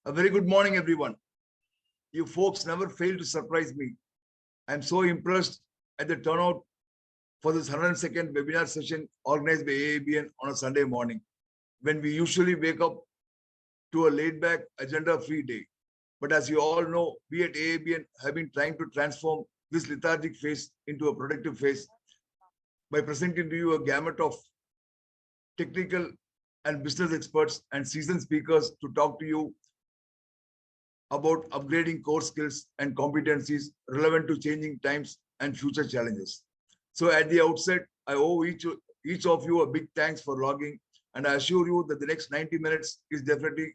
A very good morning, everyone. You folks never fail to surprise me. I'm so impressed at the turnout for this 102nd webinar session organized by AABN on a Sunday morning, when we usually wake up to a laid-back, agenda-free day. But as you all know, we at AABN have been trying to transform this lethargic phase into a productive phase by presenting to you a gamut of technical and business experts and seasoned speakers to talk to you about upgrading core skills and competencies relevant to changing times and future challenges. So at the outset, I owe each of you a big thanks for logging, and I assure you that the next 90 minutes is definitely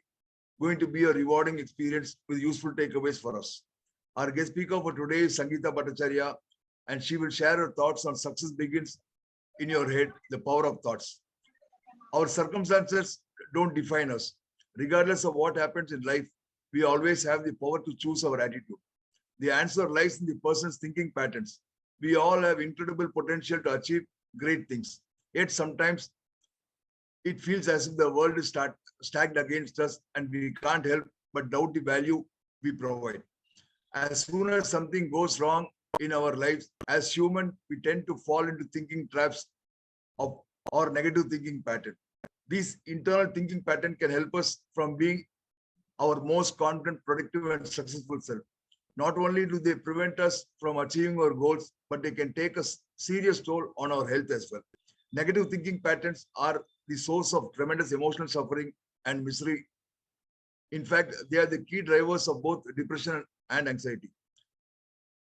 going to be a rewarding experience with useful takeaways for us. Our guest speaker for today is Sangita Bhattacharya, and she will share her thoughts on success begins in your head, the power of thoughts. Our circumstances don't define us. Regardless of what happens in life, we always have the power to choose our attitude. The answer lies in the person's thinking patterns. We all have incredible potential to achieve great things. Yet sometimes it feels as if the world is stacked against us and we can't help but doubt the value we provide. As soon as something goes wrong in our lives, as humans, we tend to fall into thinking traps of or negative thinking pattern. These internal thinking pattern can help us from being our most confident, productive, and successful self. Not only do they prevent us from achieving our goals, but they can take a serious toll on our health as well. Negative thinking patterns are the source of tremendous emotional suffering and misery. In fact, they are the key drivers of both depression and anxiety.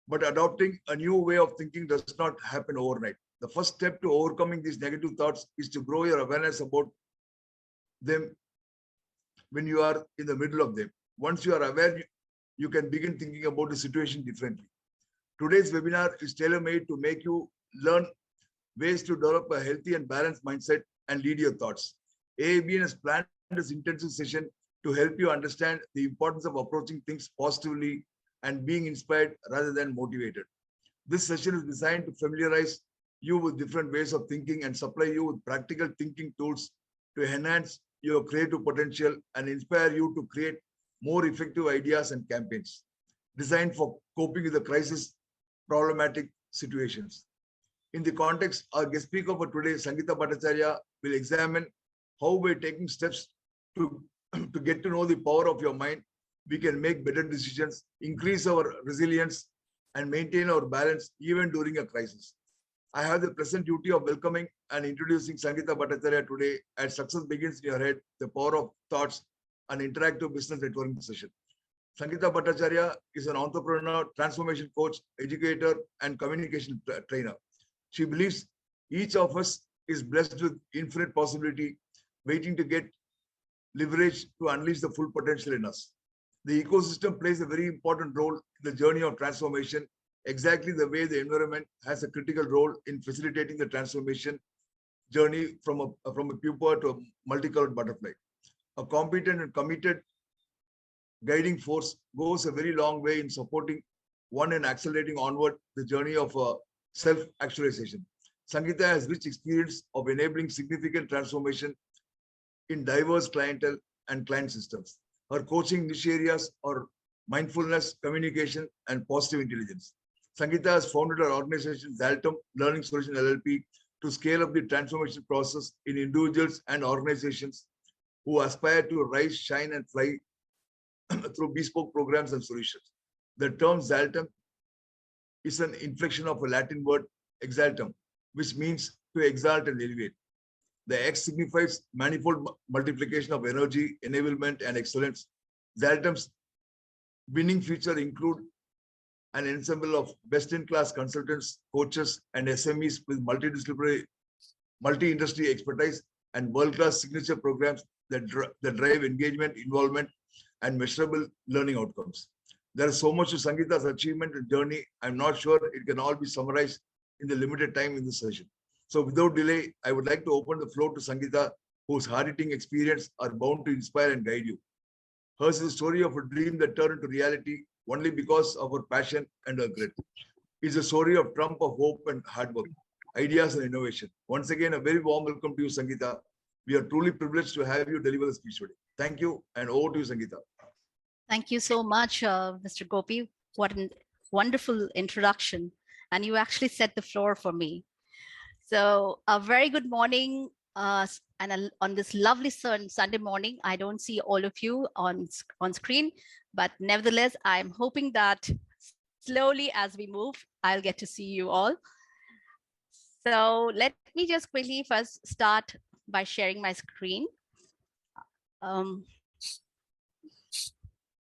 But adopting a new way of thinking does not happen overnight. The first step to overcoming these negative thoughts is to grow your awareness about them when you are in the middle of them. Once you are aware, you can begin thinking about the situation differently. Today's webinar is tailor-made to make you learn ways to develop a healthy and balanced mindset and lead your thoughts. AABN has planned this intensive session to help you understand the importance of approaching things positively and being inspired rather than motivated. This session is designed to familiarize you with different ways of thinking and supply you with practical thinking tools to enhance your creative potential and inspire you to create more effective ideas and campaigns designed for coping with the crisis problematic situations. In the context, our guest speaker for today, Sangita Bhattacharya, will examine how by taking steps to, to get to know the power of your mind, we can make better decisions, increase our resilience, and maintain our balance even during a crisis. I have the pleasant duty of welcoming and introducing Sangita Bhattacharya today at Success Begins in Your Head, the Power of Thoughts, an interactive business networking session. Sangita Bhattacharya is an entrepreneur, transformation coach, educator, and communication trainer. She believes each of us is blessed with infinite possibility, waiting to get leverage to unleash the full potential in us. The ecosystem plays a very important role in the journey of transformation, exactly the way the environment has a critical role in facilitating the transformation journey from a pupa to a multicolored butterfly. A competent and committed guiding force goes a very long way in supporting one and accelerating onward the journey of self-actualization. Sangita has rich experience of enabling significant transformation in diverse clientele and client systems. Her coaching niche areas are mindfulness, communication, and positive intelligence. Sangita has founded her organization, Zaltum Learning Solution LLP, to scale up the transformation process in individuals and organizations who aspire to rise, shine, and fly through bespoke programs and solutions. The term Zaltum is an inflection of a Latin word exaltum, which means to exalt and elevate. The X signifies manifold multiplication of energy, enablement, and excellence. Zaltum's winning feature include an ensemble of best-in-class consultants, coaches, and SMEs with multidisciplinary, multi-industry expertise and world-class signature programs that drive engagement, involvement, and measurable learning outcomes. There is so much to Sangita's achievement and journey. I'm not sure it can all be summarized in the limited time in this session. So without delay, I would like to open the floor to Sangita, whose hard-hitting experience are bound to inspire and guide you. Hers is a story of a dream that turned into reality only because of her passion and her grit. It's a story of trump of hope and hard work, ideas and innovation. Once again, a very warm welcome to you, Sangita. We are truly privileged to have you deliver the speech today. Thank you, and over to you, Sangita. Thank you so much, Mr. Gopi. What a wonderful introduction. And you actually set the floor for me. So a very good morning. On this lovely Sunday morning, I don't see all of you on screen, but nevertheless, I'm hoping that slowly as we move, I'll get to see you all. So let me just quickly first start by sharing my screen.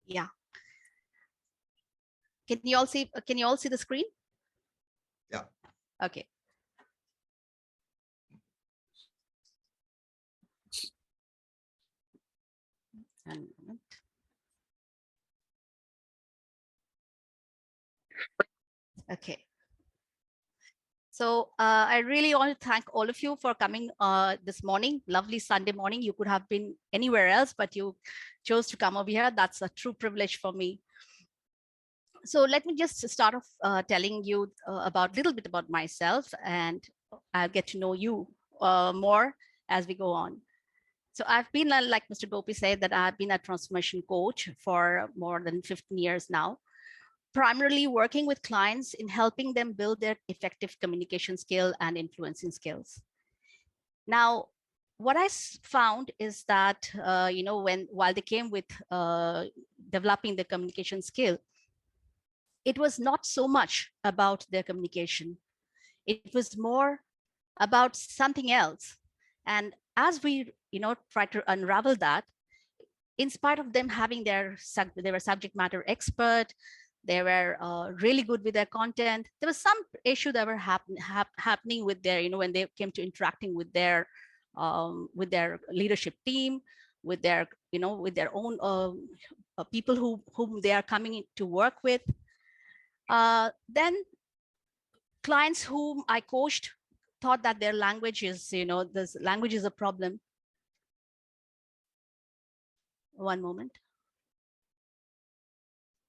Yeah. Can you all see? Can you all see the screen? Yeah. Okay. Okay. So I really want to thank all of you for coming this morning, lovely Sunday morning. You could have been anywhere else, but you chose to come over here. That's a true privilege for me. So let me just start off telling you about a little bit about myself, and I'll get to know you more as we go on. So I've been, like Mr. Gopi said, that I've been a transformation coach for more than 15 years now, primarily working with clients in helping them build their effective communication skill and influencing skills. Now, what I found is that, while they came with developing the communication skill, it was not so much about their communication. It was more about something else. And as we, try to unravel that, in spite of them having they were subject matter expert, they were really good with their content, there was some issue that were happening with their, when they came to interacting with their leadership team, with their, with their own people whom they are coming to work with. Then clients whom I coached thought that their language is, this language is a problem. One moment.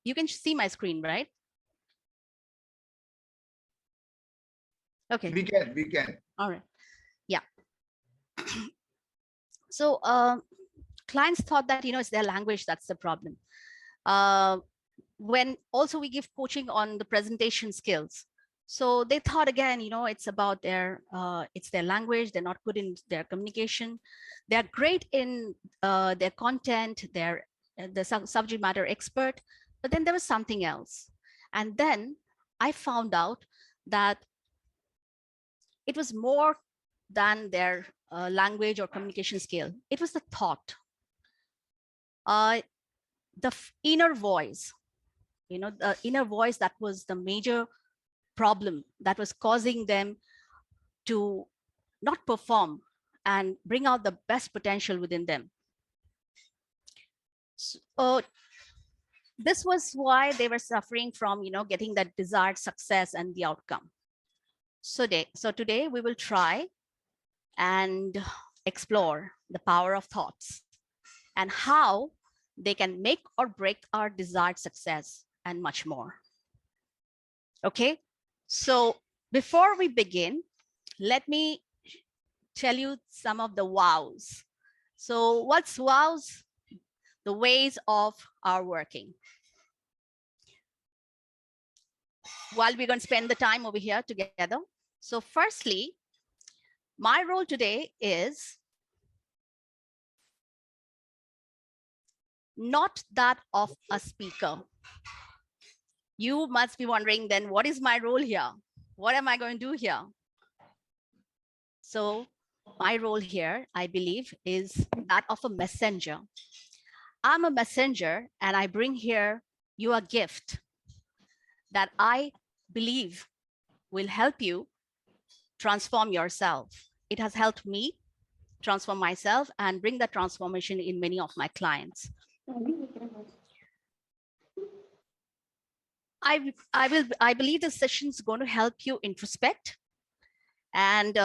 You can see my screen, right? Okay. We can. All right. Yeah. So clients thought that, it's their language that's the problem. When also we give coaching on the presentation skills. So they thought again, it's about it's their language. They're not good in their communication. They're great in their content. They're the subject matter expert, but then there was something else. And then I found out that it was more than their language or communication skill. It was the thought, the inner voice, the inner voice that was the major problem that was causing them to not perform and bring out the best potential within them. So, this was why they were suffering from, getting that desired success and the outcome. So today we will try and explore the power of thoughts and how they can make or break our desired success and much more. Okay, so before we begin, let me tell you some of the wows. So what's wows? The ways of our working. While we're going to spend the time over here together. So firstly, my role today is not that of a speaker. You must be wondering then, what is my role here? What am I going to do here? So my role here, I believe, is that of a messenger. I'm a messenger and I bring here you a gift that I believe will help you transform yourself. It has helped me transform myself and bring that transformation in many of my clients. I believe this session is going to help you introspect, and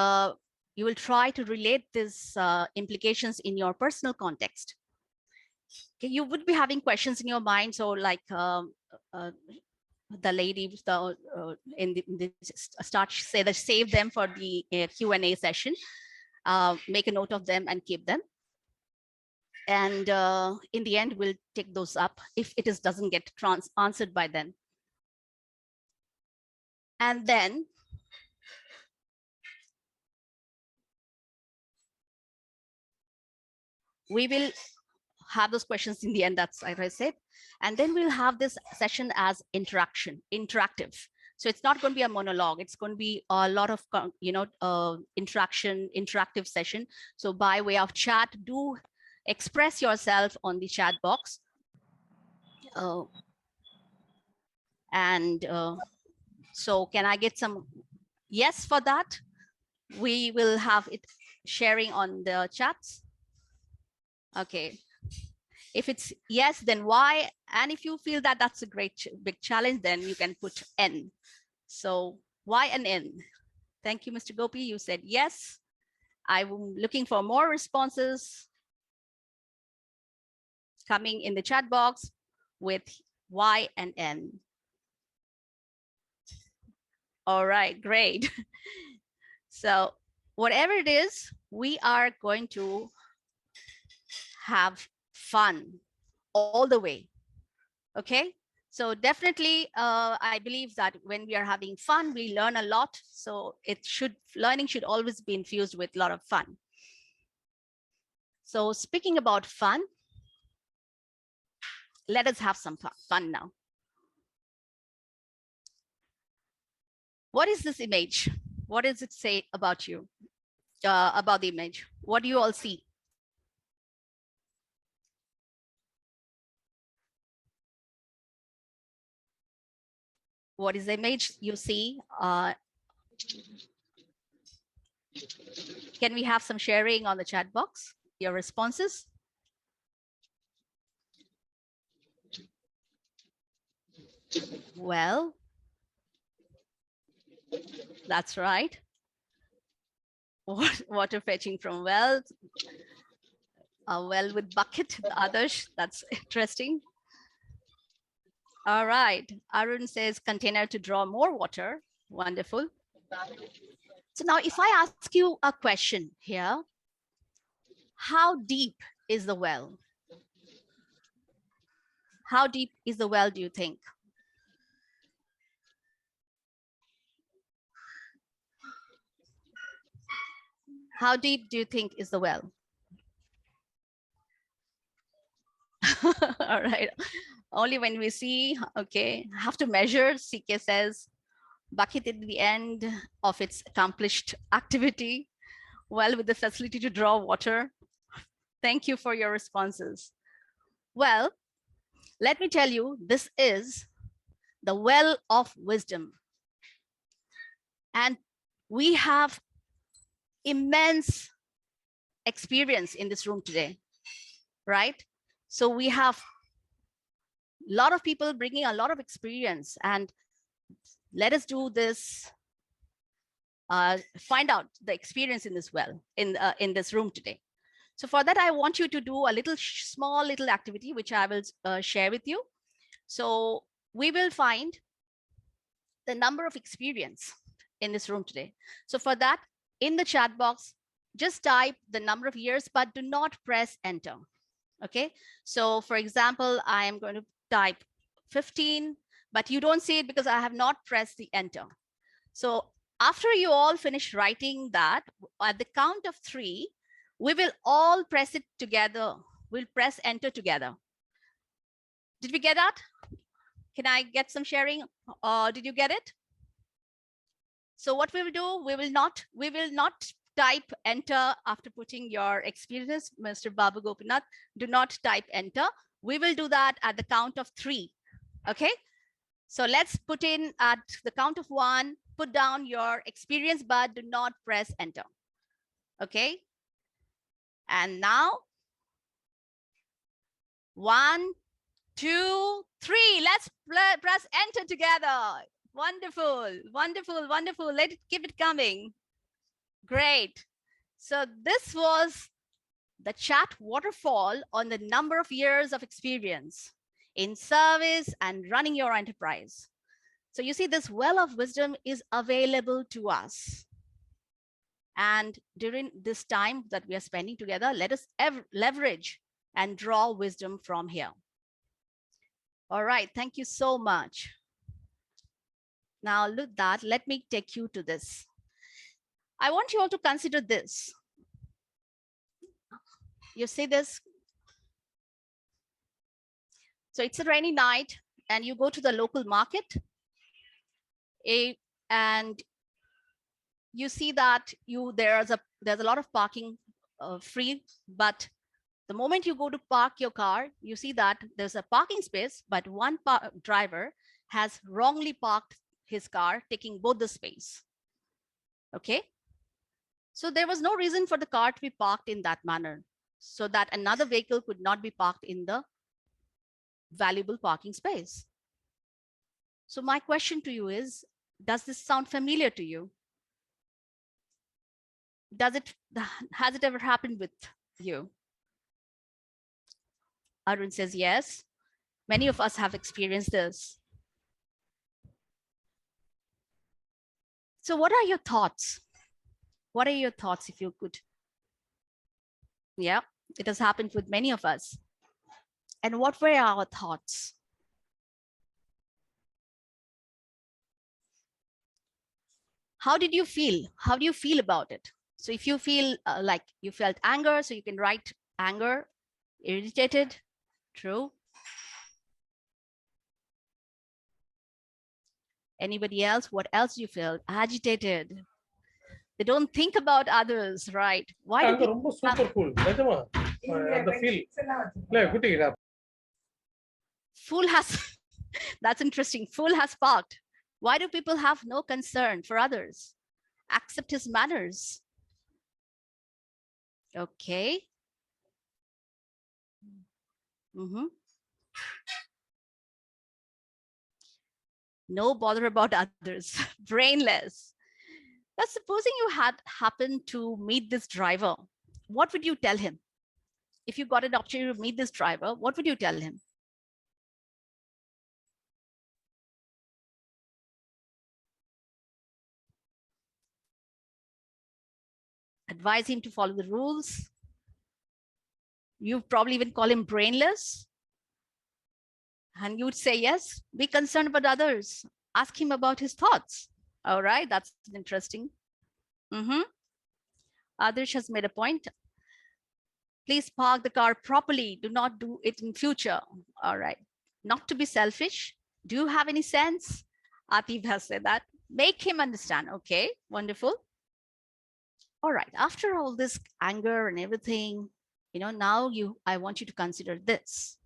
you will try to relate these implications in your personal context. Okay, you would be having questions in your mind. So like the lady in the start say that save them for the Q&A session. Make a note of them and keep them. And in the end, we'll take those up if it doesn't get answered by then. And then we will have those questions in the end, that's like I said. And then we'll have this session as interactive. So it's not going to be a monologue. It's going to be a lot of, interactive session. So by way of chat, do express yourself on the chat box. So can I get some yes for that? We will have it sharing on the chats. Okay. If it's yes, then Y. And if you feel that that's a great big challenge, then you can put N. So Y and N. Thank you, Mr. Gopi. You said yes. I'm looking for more responses coming in the chat box with Y and N. All right, great. So whatever it is, we are going to have fun all the way. Okay, so definitely I believe that when we are having fun, we learn a lot. So learning should always be infused with a lot of fun. So speaking about fun, let us have some fun now. What is this image? What does it say about you, about the image? What do you all see? What is the image you see? Can we have some sharing on the chat box? Your responses? Well, that's right. Water fetching from wells. A well with bucket, the others. That's interesting. All right. Arun says container to draw more water. Wonderful. So now if I ask you a question here, how deep is the well? How deep is the well, do you think? How deep do you think is the well? All right. Only when we see, okay, have to measure. CK says bucket at the end of its accomplished activity, well with the facility to draw water. Thank you for your responses. Well, let me tell you, this is the well of wisdom. And we have immense experience in this room today, right? So we have a lot of people bringing a lot of experience, and let us do this, find out the experience in this well, in this room today. So for that, I want you to do a little small little activity, which I will share with you. So we will find the number of experience in this room today. So for that, in the chat box, just type the number of years, but do not press enter. Okay. So for example, I am going to type 15, but you don't see it because I have not pressed the enter. So after you all finish writing that, at the count of 3, we will all press it together. We'll press enter together. Did we get that? Can I get some sharing? Did you get it? So what we will do, we will not type enter after putting your experience, Mr. Babu Gopinath. Do not type enter. We will do that at the count of 3. Okay. So let's put in at the count of 1, put down your experience, but do not press enter. Okay. And now 1, 2, 3. Let's press enter together. Wonderful, wonderful, wonderful. Let it keep it coming. Great. So this was the chat waterfall on the number of years of experience in service and running your enterprise. So you see, this well of wisdom is available to us. And during this time that we are spending together, let us leverage and draw wisdom from here. All right, thank you so much. Now look that, let me take you to this. I want you all to consider this. You see this? So it's a rainy night and you go to the local market and you see that there's a lot of parking free, but the moment you go to park your car, you see that there's a parking space, but one driver has wrongly parked his car, taking both the space. Okay. So there was no reason for the car to be parked in that manner, so that another vehicle could not be parked in the valuable parking space. So my question to you is, does this sound familiar to you? Has it ever happened with you? Arun says yes. Many of us have experienced this. So what are your thoughts? What are your thoughts, if you could? Yeah, it has happened with many of us. And what were our thoughts? How did you feel? How do you feel about it? So if you feel like you felt anger, so you can write anger, irritated, true. Anybody else? What else you felt? Agitated. They don't think about others, right? Why do people super cool. Fool has that's interesting. Fool has parked. Why do people have no concern for others? Accept his manners. Okay. No bother about others. Brainless. Now, supposing you had happened to meet this driver, what would you tell him? If you got an opportunity to meet this driver, what would you tell him? Advise him to follow the rules. You probably even call him brainless. And you would say, yes, be concerned about others. Ask him about his thoughts. All right, that's interesting. Adarsh has made a point. Please park the car properly. Do not do it in future. All right. Not to be selfish. Do you have any sense? Atif has said that. Make him understand. Okay, wonderful. All right. After all this anger and everything, now I want you to consider this.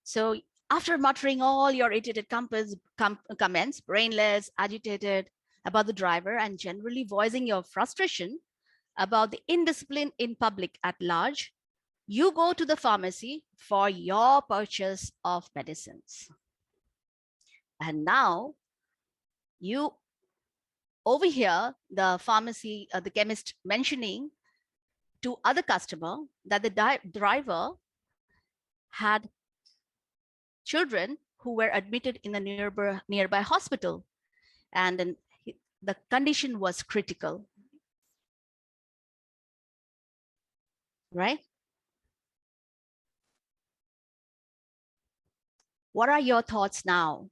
So after muttering all your irritated comments, brainless, agitated about the driver, and generally voicing your frustration about the indiscipline in public at large, you go to the pharmacy for your purchase of medicines. And now you overhear the pharmacy, the chemist mentioning to other customer that the driver had children who were admitted in a nearby hospital, and then the condition was critical. Right? What are your thoughts now?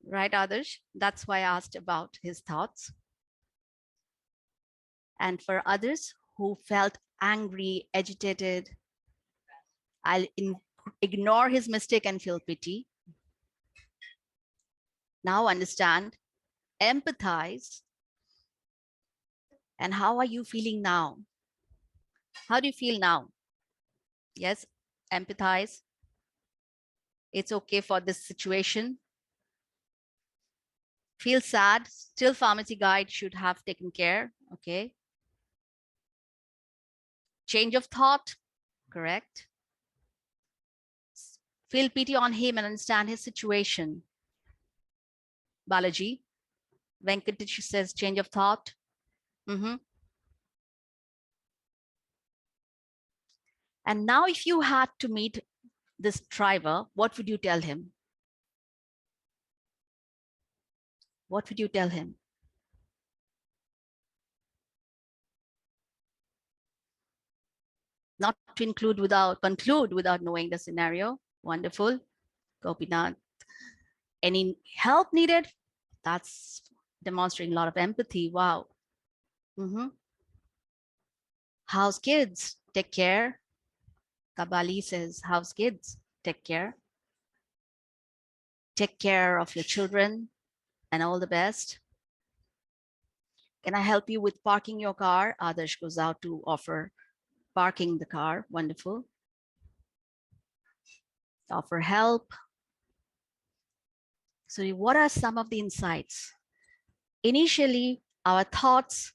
Right, Adarsh? That's why I asked about his thoughts. And for others who felt angry, agitated, I'll ignore his mistake and feel pity. Now understand, empathize. And how are you feeling now? How do you feel now? Yes, empathize. It's okay for this situation. Feel sad, still pharmacy guide should have taken care. Okay. Change of thought, correct. Feel pity on him and understand his situation. Balaji, Venkatesh says change of thought. And now if you had to meet this driver, what would you tell him? what would you tell him? Not to conclude without knowing the scenario. Wonderful. Gopinath. Any help needed? That's demonstrating a lot of empathy. Wow. How's kids? Take care. Kabali says, how's kids? Take care. Take care of your children and all the best. Can I help you with parking your car? Adarsh goes out to offer parking the car. Wonderful. Offer help. So what are some of the insights? Initially, our thoughts,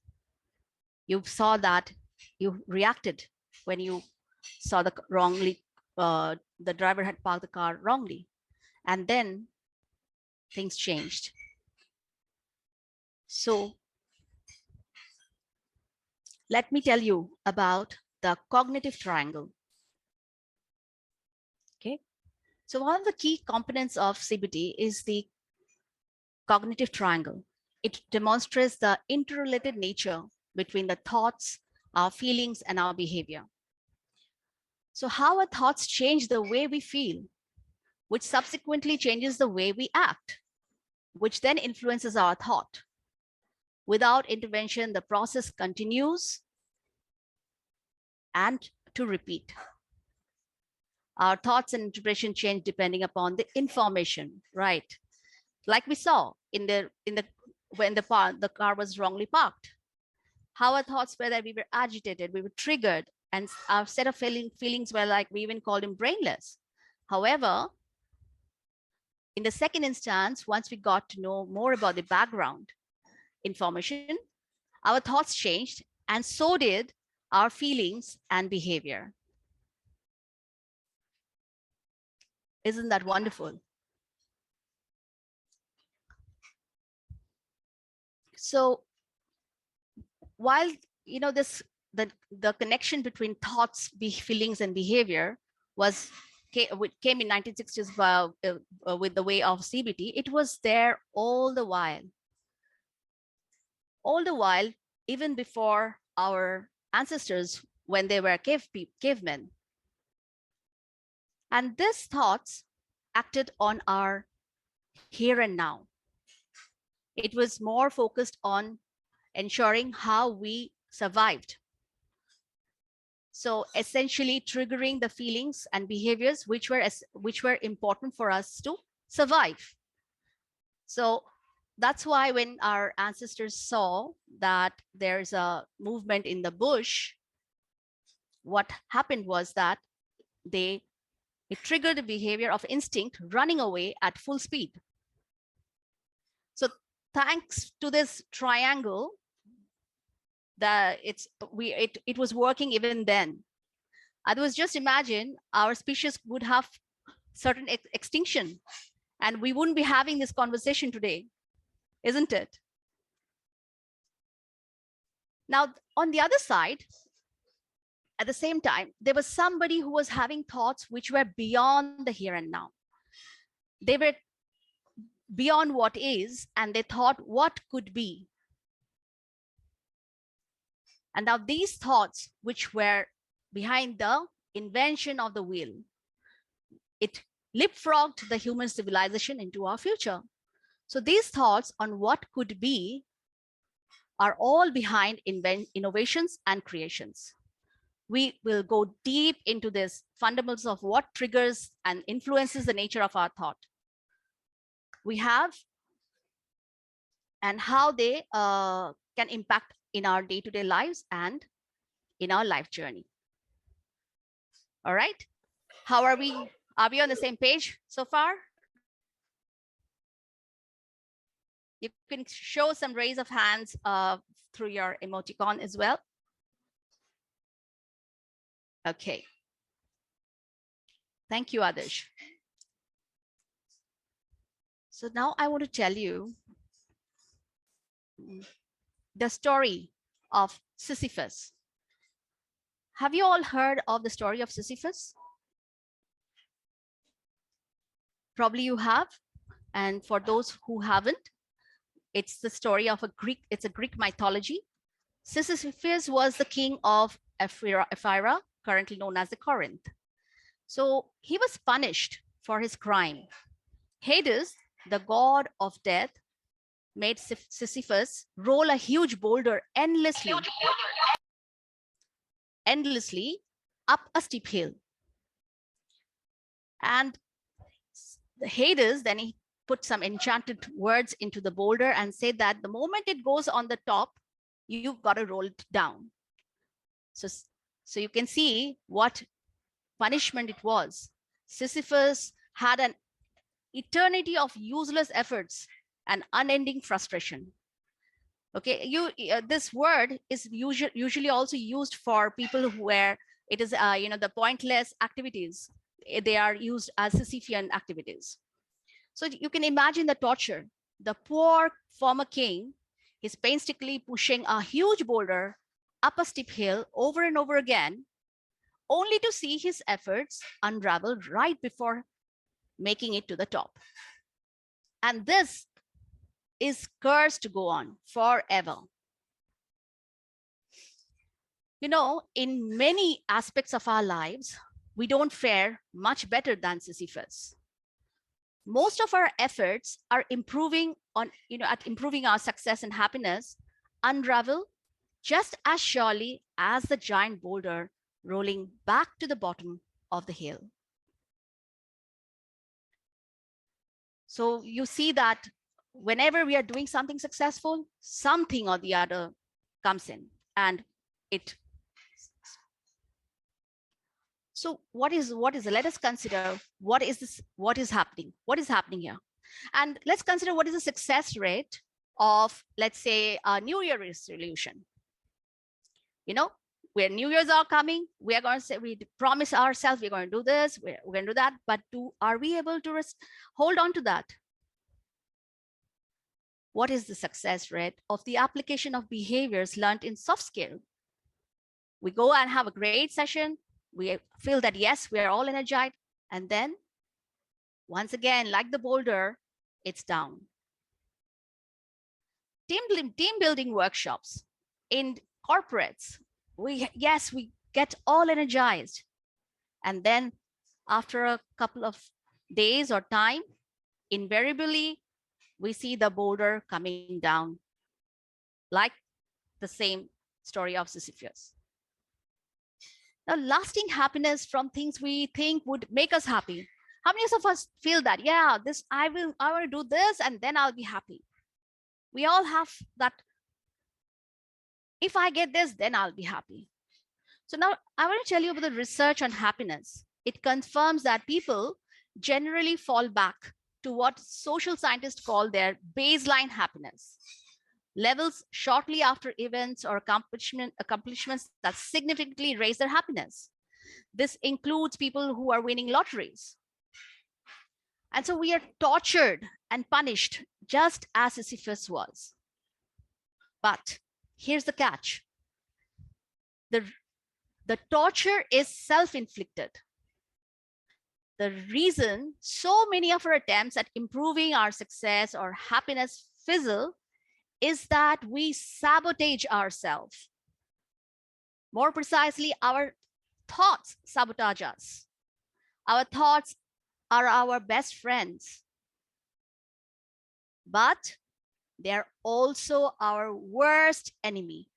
you saw that you reacted when you saw the driver had parked the car wrongly. And then things changed. So let me tell you about the cognitive triangle. Okay. So one of the key components of CBT is the cognitive triangle. It demonstrates the interrelated nature between the thoughts, our feelings, and our behavior. So how our thoughts change the way we feel, which subsequently changes the way we act, which then influences our thought. Without intervention, the process continues and to repeat. Our thoughts and interpretation change depending upon the information, right? Like we saw when the car was wrongly parked. How our thoughts were that we were agitated, we were triggered, and our set of feelings were like, we even called him brainless. However, in the second instance, once we got to know more about the background information, our thoughts changed, and so did our feelings and behavior. Isn't that wonderful? So while the connection between thoughts, feelings, and behavior came in 1960s with the way of CBT, it was there all the while. All the while, even before our ancestors, when they were cavemen. And these thoughts acted on our here and now. It was more focused on ensuring how we survived. So essentially triggering the feelings and behaviors which were important for us to survive. So that's why when our ancestors saw that there's a movement in the bush, what happened was that it triggered the behavior of instinct running away at full speed. So thanks to this triangle, it was working even then. Otherwise, just imagine our species would have certain extinction, and we wouldn't be having this conversation today, isn't it? Now, on the other side, at the same time, there was somebody who was having thoughts which were beyond the here and now. They were beyond what is, and they thought what could be. And now these thoughts, which were behind the invention of the wheel, it leapfrogged the human civilization into our future. So these thoughts on what could be are all behind innovations and creations. We will go deep into this fundamentals of what triggers and influences the nature of our thought. We have and how they can impact in our day-to-day lives and in our life journey. All right. How are we? Are we on the same page so far? You can show some raise of hands through your emoticon as well. Okay. Thank you, Adarsh. So now I want to tell you the story of Sisyphus. Have you all heard of the story of Sisyphus? Probably you have. And for those who haven't, it's the story of it's a Greek mythology. Sisyphus was the king of Ephyra, currently known as the Corinth. So he was punished for his crime. Hades, the god of death, made Sisyphus roll a huge boulder endlessly up a steep hill. And Hades, then he put some enchanted words into the boulder and said that the moment it goes on the top, you've got to roll it down. So you can see what punishment it was. Sisyphus had an eternity of useless efforts and unending frustration. Okay, this word is usually also used for people where it is the pointless activities. They are used as Sisyphean activities. So you can imagine the torture. The poor former king is painstakingly pushing a huge boulder up a steep hill over and over again, only to see his efforts unravel right before making it to the top. And this is cursed to go on forever. You know, in many aspects of our lives, we don't fare much better than Sisyphus. Most of our efforts are improving at improving our success and happiness unravel just as surely as the giant boulder rolling back to the bottom of the hill. So you see that whenever we are doing something successful, something or the other comes in and it. So what is let us consider what is happening here. And let's consider what is the success rate of, let's say, a New Year resolution. You know, when New Year's are coming, we are going to say, we promise ourselves we're going to do this, we're going to do that, but are we able to hold on to that? What is the success rate of the application of behaviors learned in soft skill? We go and have a great session. We feel that, yes, we are all energized. And then once again, like the boulder, it's down. Team building workshops in corporates, we get all energized. And then after a couple of days or time, invariably, we see the boulder coming down, like the same story of Sisyphus. Now, lasting happiness from things we think would make us happy. How many of us feel that, yeah, I want to do this and then I'll be happy? We all have that. If I get this, then I'll be happy. So now I want to tell you about the research on happiness. It confirms that people generally fall back to what social scientists call their baseline happiness levels shortly after events or accomplishments that significantly raise their happiness. This includes people who are winning lotteries. And so we are tortured and punished just as Sisyphus was. But here's the catch. The torture is self-inflicted. The reason so many of our attempts at improving our success or happiness fizzle is that we sabotage ourselves. More precisely, our thoughts sabotage us. Our thoughts are our best friends, but they're also our worst enemy.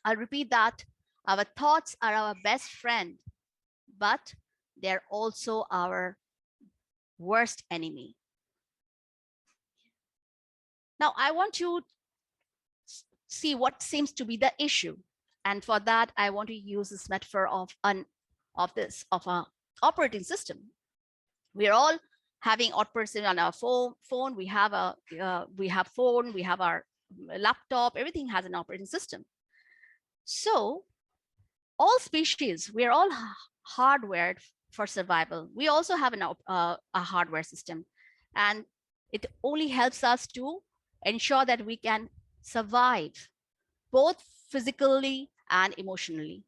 I'll repeat that. Our thoughts are our best friend, but they're also our worst enemy. Now, I want to see what seems to be the issue. And for that, I want to use this metaphor of an operating system. We're all having operating on our phone. We have phone, we have our laptop, everything has an operating system. So all species, we're all hardwired for survival. We also have a hardware system, and it only helps us to ensure that we can survive both physically and emotionally.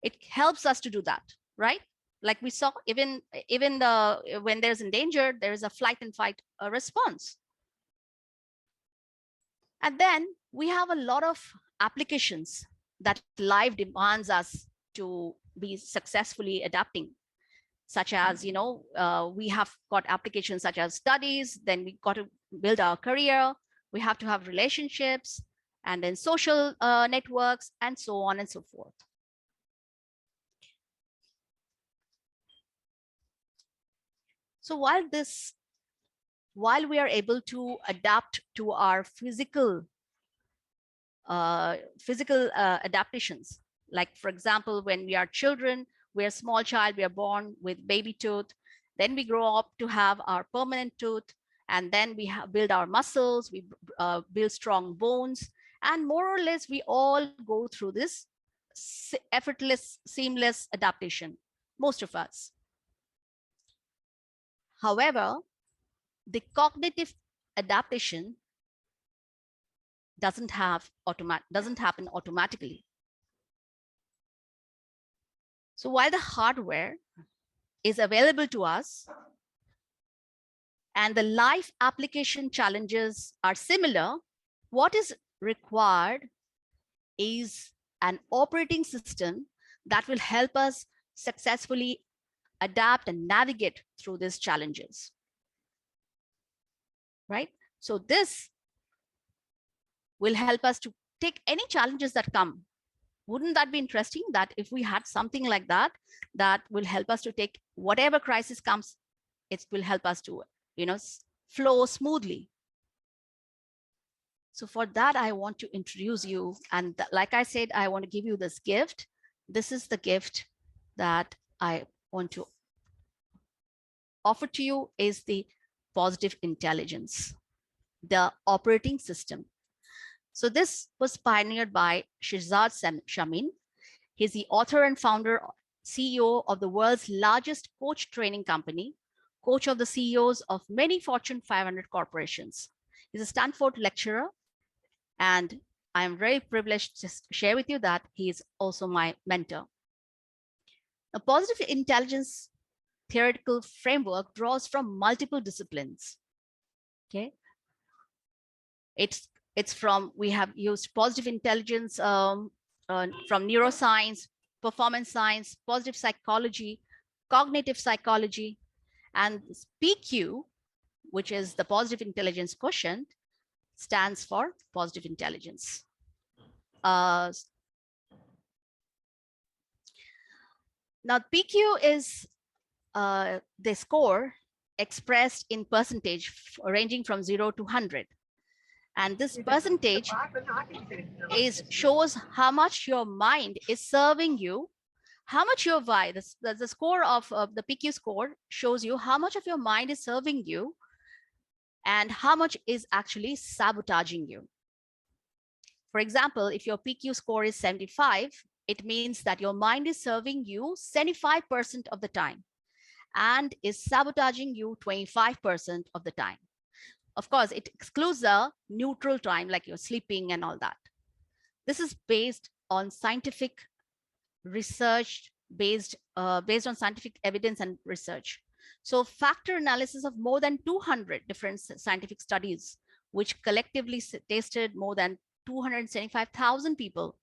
It helps us to do that, right? Like we saw, even when there's in danger, there is a flight and fight response. And then we have a lot of applications that life demands us to be successfully adapting, such as, we have got applications such as studies, then we got to build our career, we have to have relationships, and then social networks, and so on and so forth. So while we are able to adapt to our physical adaptations, like for example, when we are children, we're a small child, we are born with baby tooth, then we grow up to have our permanent tooth, and then we build our muscles, we build strong bones, and more or less we all go through this effortless, seamless adaptation, most of us. However, the cognitive adaptation doesn't happen automatically. So while the hardware is available to us and the life application challenges are similar, what is required is an operating system that will help us successfully adapt and navigate through these challenges. Right? So this will help us to take any challenges that come. Wouldn't that be interesting, that if we had something like that, that will help us to take whatever crisis comes, it will help us to, flow smoothly. So for that, I want to introduce you. And like I said, I want to give you this gift. This is the gift that I want to offer to you, is the positive intelligence, the operating system. So this was pioneered by Shirzad Shamin. He's the author and founder, CEO of the world's largest coach training company, coach of the CEOs of many Fortune 500 corporations. He's a Stanford lecturer, and I am very privileged to share with you that he is also my mentor. A positive intelligence theoretical framework draws from multiple disciplines. Okay, it's from, we have used positive intelligence from neuroscience, performance science, positive psychology, cognitive psychology, and PQ, which is the positive intelligence quotient, stands for positive intelligence. Now PQ is the score expressed in percentage ranging from 0 to 100. And this percentage shows how much your mind is serving you, how much your the score of the PQ score shows you how much of your mind is serving you and how much is actually sabotaging you. For example, if your PQ score is 75, it means that your mind is serving you 75% of the time and is sabotaging you 25% of the time. Of course, it excludes the neutral time, like you're sleeping and all that. This is based on scientific research, based on scientific evidence and research. So factor analysis of more than 200 different scientific studies, which collectively tested more than 275,000 people,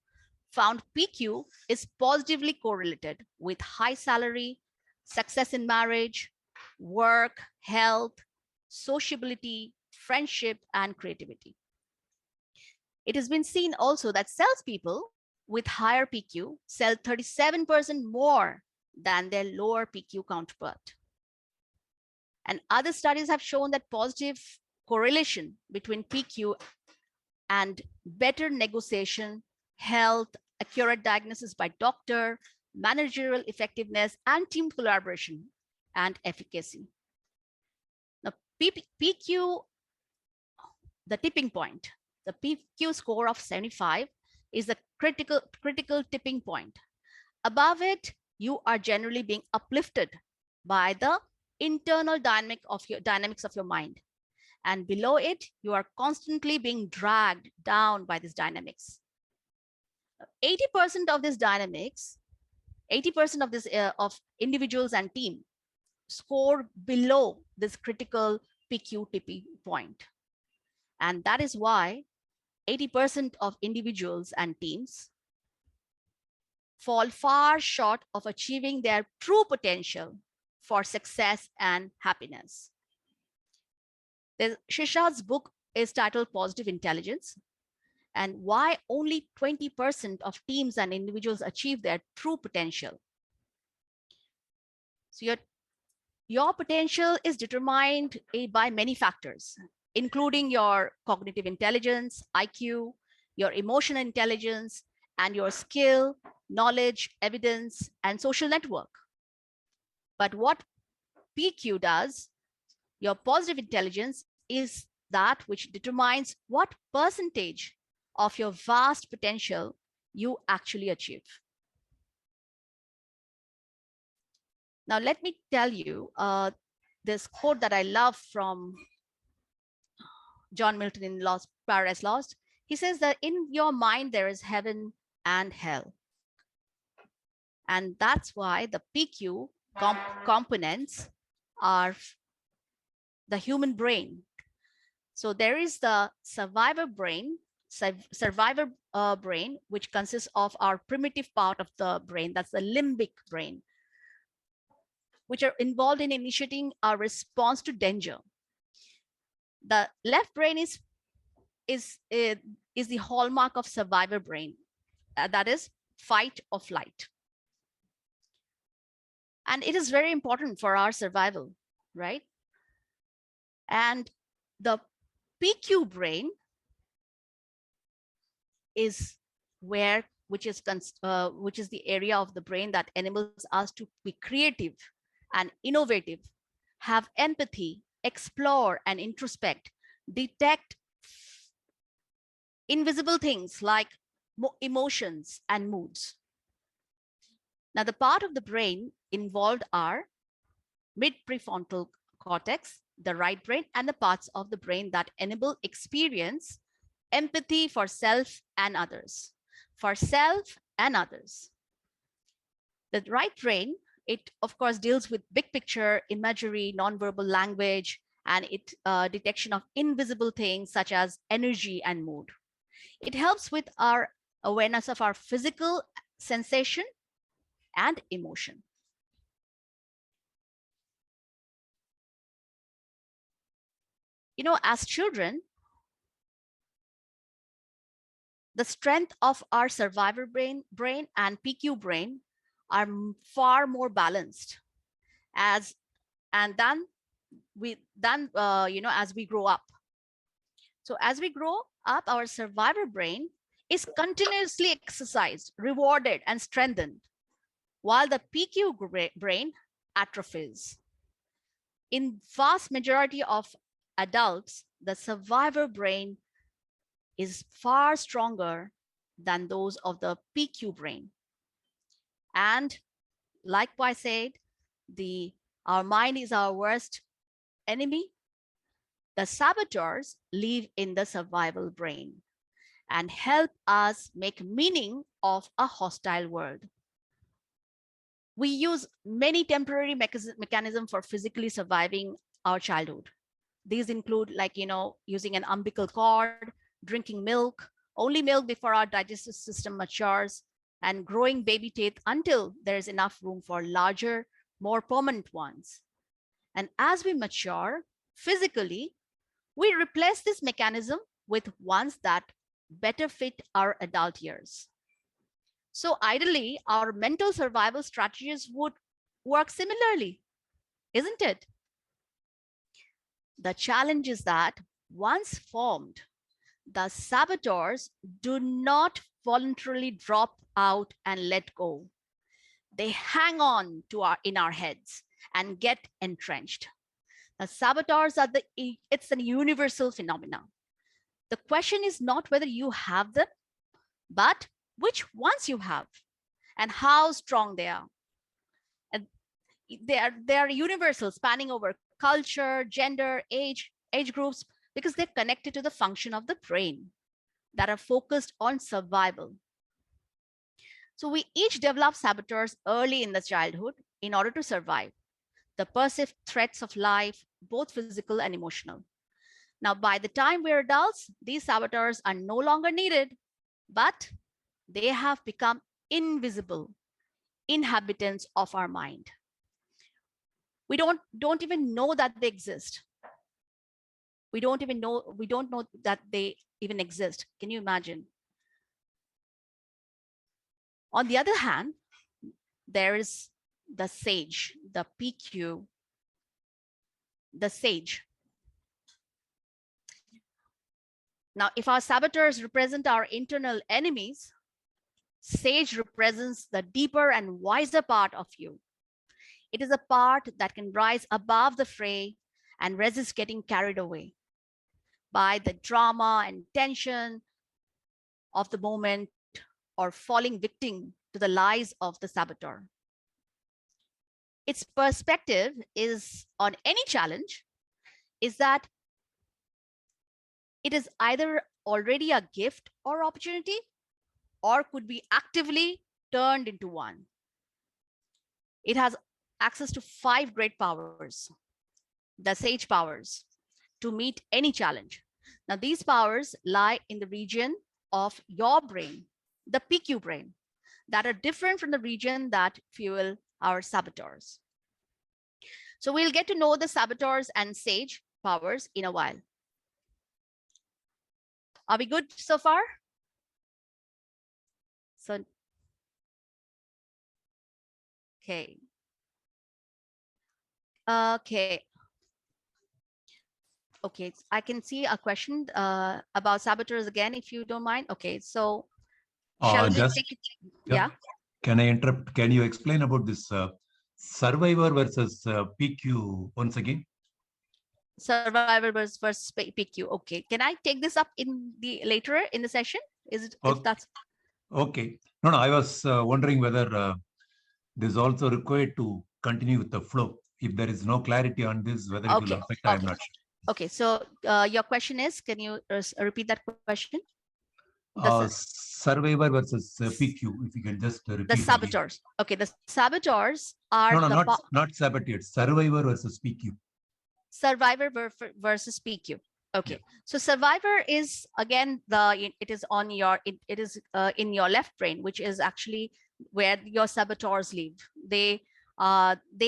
found PQ is positively correlated with high salary, success in marriage, work, health, sociability, friendship, and creativity. It has been seen also that salespeople with higher PQ sell 37% more than their lower PQ counterpart. And other studies have shown that positive correlation between PQ and better negotiation, health, accurate diagnosis by doctor, managerial effectiveness, and team collaboration and efficacy. Now, PQ, the tipping point, the PQ score of 75 is the critical tipping point. Above it, you are generally being uplifted by the internal dynamics of your mind. And below it, you are constantly being dragged down by these dynamics. 80% of this dynamics, 80% of this of individuals and team score below this critical PQ tipping point. And that is why 80% of individuals and teams fall far short of achieving their true potential for success and happiness. Shisha's book is titled Positive Intelligence, and why only 20% of teams and individuals achieve their true potential. So your potential is determined by many factors, including your cognitive intelligence, IQ, your emotional intelligence, and your skill, knowledge, evidence, and social network. But what PQ does, your positive intelligence, is that which determines what percentage of your vast potential you actually achieve. Now, let me tell you this quote that I love from John Milton in Paradise Lost. He says that in your mind, there is heaven and hell. And that's why the PQ components are the human brain. So there is the survivor brain, which consists of our primitive part of the brain, that's the limbic brain, which are involved in initiating our response to danger. The left brain is the hallmark of survivor brain, that is fight or flight. And it is very important for our survival, right? And the PQ brain is which is the area of the brain that enables us to be creative and innovative, have empathy, explore and introspect, detect invisible things like emotions and moods. Now, the part of the brain involved are mid-prefrontal cortex, the right brain, and the parts of the brain that enable experience, empathy for self and others. For self and others. The right brain, it of course deals with big picture, imagery, nonverbal language, and detection of invisible things such as energy and mood. It helps with our awareness of our physical sensation and emotion. You know, as children, the strength of our survivor brain and PQ brain are far more balanced as we grow up. So as we grow up, our survivor brain is continuously exercised, rewarded, and strengthened, while the PQ brain atrophies. In vast majority of adults, the survivor brain is far stronger than those of the PQ brain. And like I said, our mind is our worst enemy. The saboteurs live in the survival brain and help us make meaning of a hostile world. We use many temporary mechanisms for physically surviving our childhood. These include, like, using an umbilical cord, drinking milk, only milk before our digestive system matures, and growing baby teeth until there is enough room for larger, more permanent ones. And as we mature physically, we replace this mechanism with ones that better fit our adult years. So ideally, our mental survival strategies would work similarly, isn't it? The challenge is that once formed, the saboteurs do not voluntarily drop out and let go. They hang on to in our heads and get entrenched. The saboteurs are it's a universal phenomenon. The question is not whether you have them, but which ones you have and how strong they are. And they are universal, spanning over culture, gender, age groups, because they're connected to the function of the brain that are focused on survival. So we each develop saboteurs early in the childhood in order to survive the perceived threats of life, both physical and emotional. Now, by the time we're adults, these saboteurs are no longer needed, but they have become invisible inhabitants of our mind. We don't even know that they exist. We don't know that they even exist. Can you imagine? On the other hand, there is the sage, the PQ, the sage. Now, if our saboteurs represent our internal enemies, sage represents the deeper and wiser part of you. It is a part that can rise above the fray and resist getting carried away by the drama and tension of the moment or falling victim to the lies of the saboteur. Its perspective is on any challenge is that it is either already a gift or opportunity, or could be actively turned into one. It has access to 5 great powers, the sage powers, to meet any challenge. Now, these powers lie in the region of your brain, the PQ brain, that are different from the region that fuel our saboteurs. So we'll get to know the saboteurs and sage powers in a while. Are we good so far? So, okay. Okay. Okay, I can see a question about saboteurs again, if you don't mind. Okay, so shall we take it? Yeah. Can I interrupt? Can you explain about this survivor versus PQ once again? Survivor versus PQ. Okay, can I take this up in the later in the session? Is it? Okay. If that's Okay. No, I was wondering whether this is also required to continue with the flow. If there is no clarity on this, whether it will affect, I'm not sure. Okay, so your question is, can you repeat that question? Survivor versus PQ, if you can just repeat. The saboteurs. Again. Okay, the saboteurs are not saboteurs. Survivor versus PQ. Survivor versus PQ. Okay, yeah. So survivor is again it is on your it is in your left brain, which is actually where your saboteurs live. They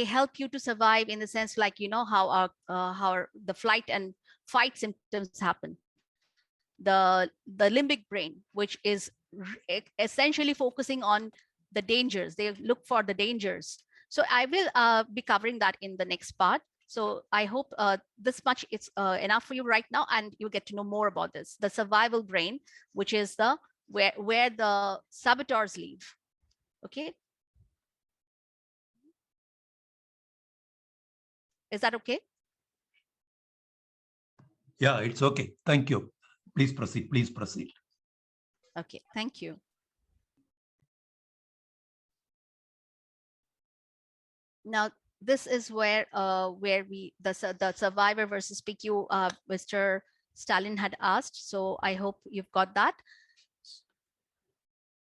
help you to survive in the sense, like, you know, how the flight and fight symptoms happen. The limbic brain, which is essentially focusing on the dangers. They look for the dangers. So I will be covering that in the next part. So I hope this much it's enough for you right now, and you'll get to know more about this. The survival brain, which is the where the saboteurs live. Okay. Is that okay? Yeah, it's okay. Thank you. Please proceed. Please proceed. Okay, thank you. Now, this is where the survivor versus PQ Mr. Stalin had asked. So I hope you've got that.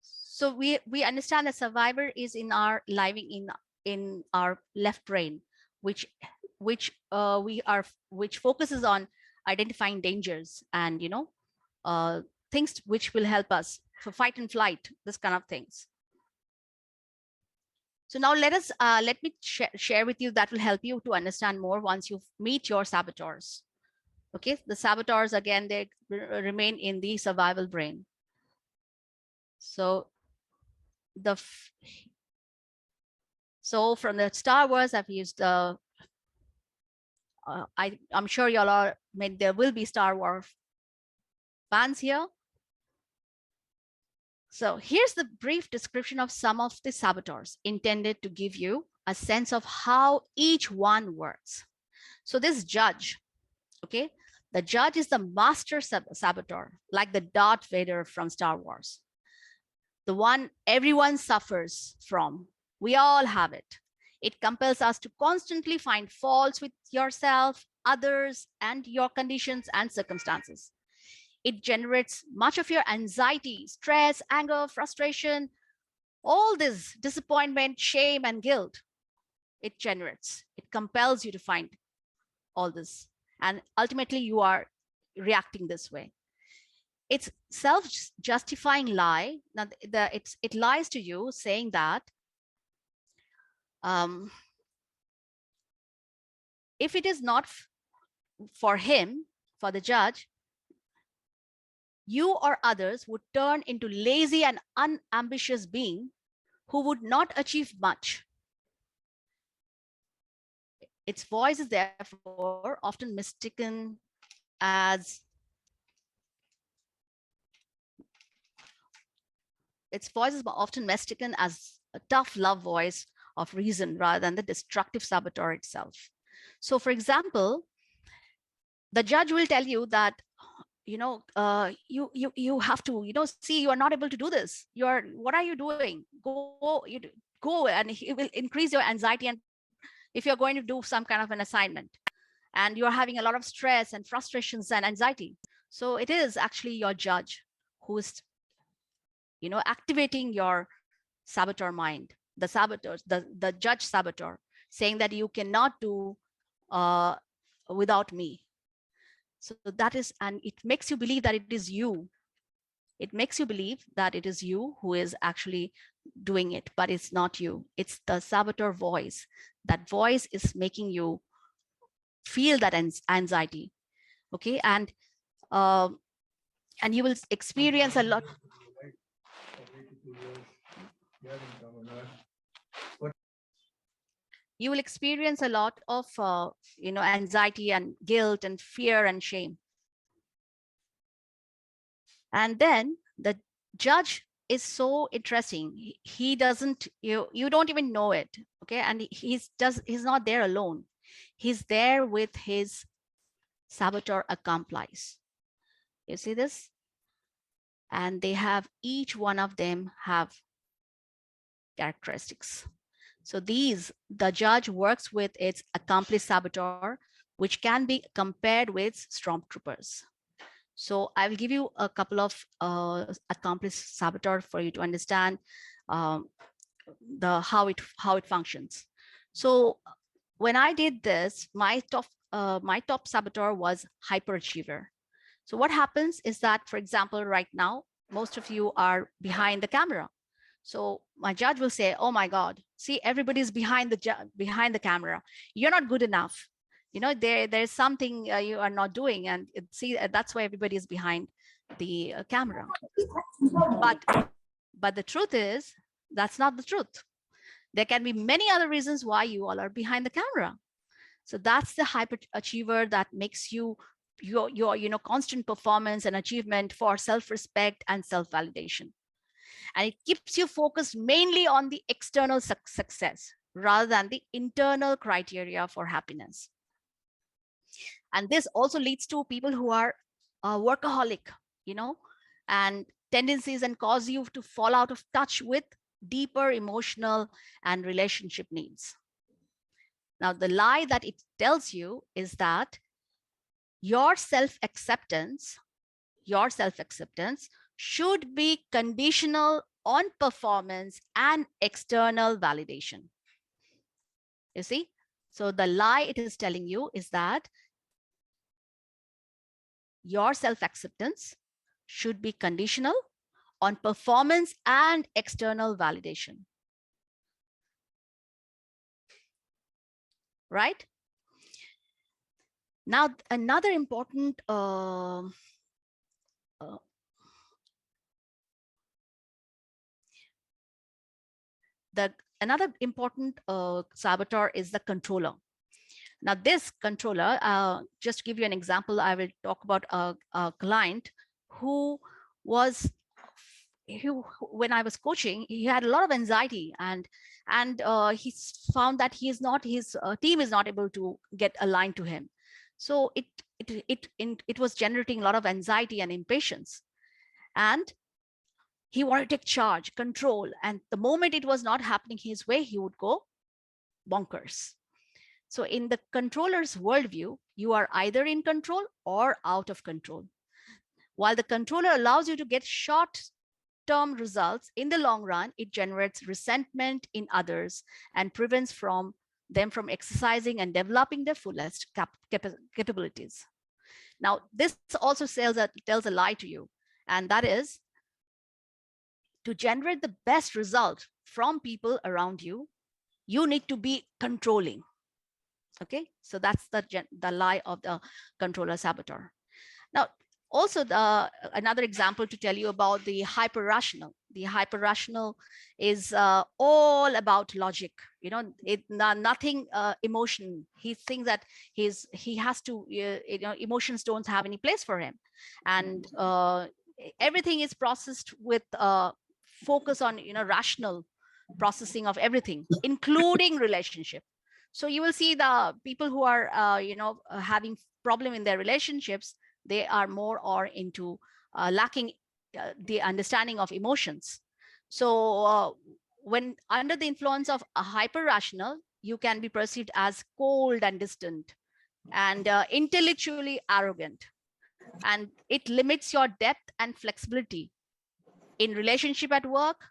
So we understand that survivor is in our living in our left brain, which focuses on identifying dangers and, you know, things which will help us for fight and flight, this kind of things. So now let me share with you that will help you to understand more once you meet your saboteurs. Okay, the saboteurs, again, they remain in the survival brain. So from the Star Wars, I've used I'm sure y'all are, there will be Star Wars fans here. So here's the brief description of some of the saboteurs, intended to give you a sense of how each one works. So this judge, okay, the judge is the master saboteur, like the Darth Vader from Star Wars, the one everyone suffers from. We all have it. It compels us to constantly find faults with yourself, others, and your conditions and circumstances. It generates much of your anxiety, stress, anger, frustration, all this disappointment, shame, and guilt. It generates, it compels you to find all this. And ultimately, you are reacting this way. It's self-justifying lie. Now, it lies to you saying that if it is not for him, for the judge, you or others would turn into lazy and unambitious beings who would not achieve much. Its voice is therefore often mistaken as a tough love voice of reason rather than the destructive saboteur itself. So, for example, the judge will tell you that, you have to, see, you are not able to do this. What are you doing? Go, and he will increase your anxiety. And if you're going to do some kind of an assignment and you're having a lot of stress and frustrations and anxiety. So it is actually your judge who is, activating your saboteur mind, the saboteurs, the judge saboteur, saying that you cannot do without me. So that is, and it makes you believe that it is you. It makes you believe that it is you who is actually doing it, but it's not you. It's the saboteur voice. That voice is making you feel that anxiety. Okay, and you will experience a lot. You will experience a lot of anxiety and guilt and fear and shame. And then the judge is so interesting. He doesn't, you don't even know it. Okay, and he's not there alone. He's there with his saboteur accomplice. You see this? And they have, each one of them have characteristics. So the judge works with its accomplice saboteur, which can be compared with stormtroopers. So I will give you a couple of accomplice saboteur for you to understand how it functions. So when I did this, my top saboteur was hyperachiever. So what happens is that, for example, right now, most of you are behind the camera. So my judge will say, oh my God, see, everybody's behind the camera. You're not good enough. There's something you are not doing. And see, that's why everybody is behind the camera. But the truth is, that's not the truth. There can be many other reasons why you all are behind the camera. So that's the hyperachiever that makes your constant performance and achievement for self-respect and self-validation. And it keeps you focused mainly on the external success rather than the internal criteria for happiness. And this also leads to people who are workaholic, and tendencies, and cause you to fall out of touch with deeper emotional and relationship needs. Now, the lie that it tells you is that your self-acceptance should be conditional on performance and external validation. You see? So the lie it is telling you is that your self-acceptance should be conditional on performance and external validation. Right? Now, another important saboteur is the controller. Now, this controller, just to give you an example, I will talk about a client who was, when I was coaching, he had a lot of anxiety, and he found that his team is not able to get aligned to him. So it was generating a lot of anxiety and impatience, and he wanted to take charge, control, and the moment it was not happening his way, he would go bonkers. So in the controller's worldview, you are either in control or out of control. While the controller allows you to get short-term results, in the long run, it generates resentment in others and prevents them from exercising and developing their fullest capabilities. Now, this also tells a lie to you, and that is to generate the best result from people around you, you need to be controlling. Okay, so that's the lie of the controller saboteur. Now, also another example to tell you about the hyper rational. The hyper rational is all about logic. You know, nothing emotion. He thinks that he has to. Emotions don't have any place for him, and everything is processed with focus on rational processing of everything, including relationship. So you will see the people who are having problem in their relationships, they are more or into lacking the understanding of emotions. So when under the influence of a hyper rational, you can be perceived as cold and distant and intellectually arrogant, and it limits your depth and flexibility in relationship at work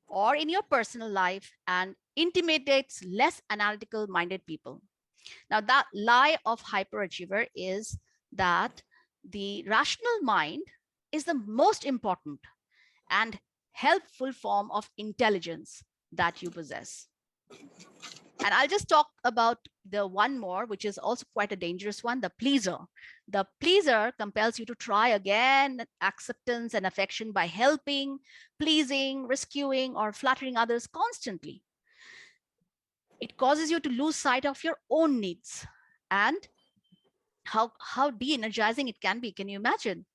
or in your personal life, and intimidates less analytical minded people. Now, that lie of hyperachiever is that the rational mind is the most important and helpful form of intelligence that you possess. And I'll just talk about the one more, which is also quite a dangerous one, the pleaser. The pleaser compels you to try again acceptance and affection by helping, pleasing, rescuing, or flattering others constantly. It causes you to lose sight of your own needs, and how de-energizing it can be. Can you imagine?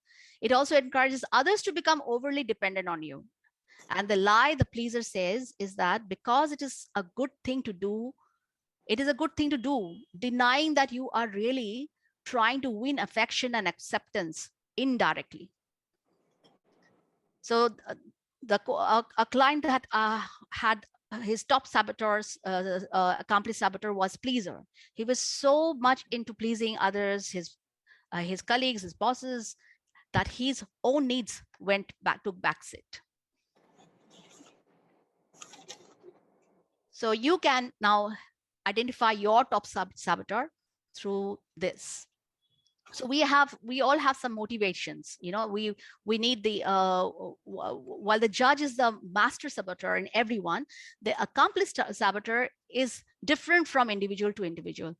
It also encourages others to become overly dependent on you. And the lie the pleaser says is that because it is a good thing to do, it is a good thing to do, denying that you are really trying to win affection and acceptance indirectly. So a client that had his top saboteurs, accomplice saboteur was pleaser. He was so much into pleasing others, his colleagues, his bosses, that his own needs took backseat. So you can now identify your top saboteur through this. So we all have some motivations. We need the while the judge is the master saboteur in everyone, the accomplice saboteur is different from individual to individual.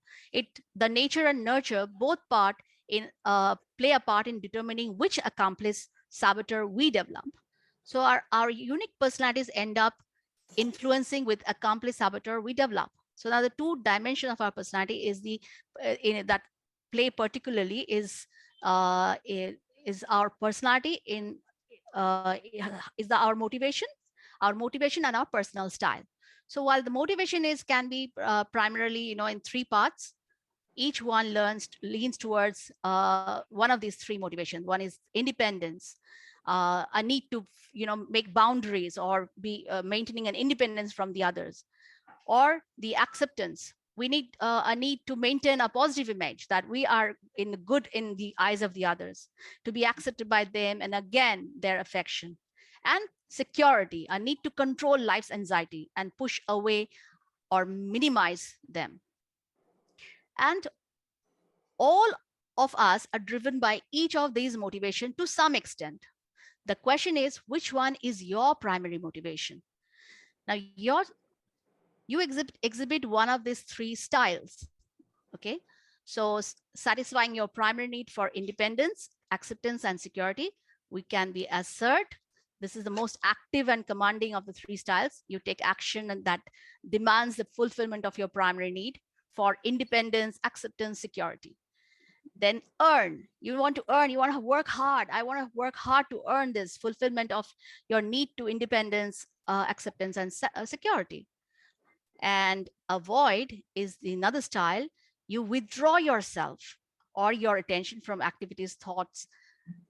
The nature and nurture both play a part in determining which accomplice saboteur we develop. So our unique personalities end up influencing with accomplice saboteur we develop. So now the two dimensions of our personality is that play particularly is our personality our motivation and our personal style. So while the motivation can be primarily in three parts, each one leans towards one of these three motivations. One is independence, a need to make boundaries or be maintaining an independence from the others, or the acceptance. We need a need to maintain a positive image, that we are good in the eyes of the others, to be accepted by them, and again their affection. And security, a need to control life's anxiety and push away or minimize them. And all of us are driven by each of these motivations to some extent. The question is, which one is your primary motivation? Now, you exhibit one of these three styles. Okay, so satisfying your primary need for independence, acceptance, and security, we can be assert. This is the most active and commanding of the three styles. You take action and that demands the fulfillment of your primary need for independence, acceptance, security. Then earn. You want to work hard. I want to work hard to earn this fulfillment of your need to independence, acceptance, and security. And avoid is another style. You withdraw yourself or your attention from activities, thoughts,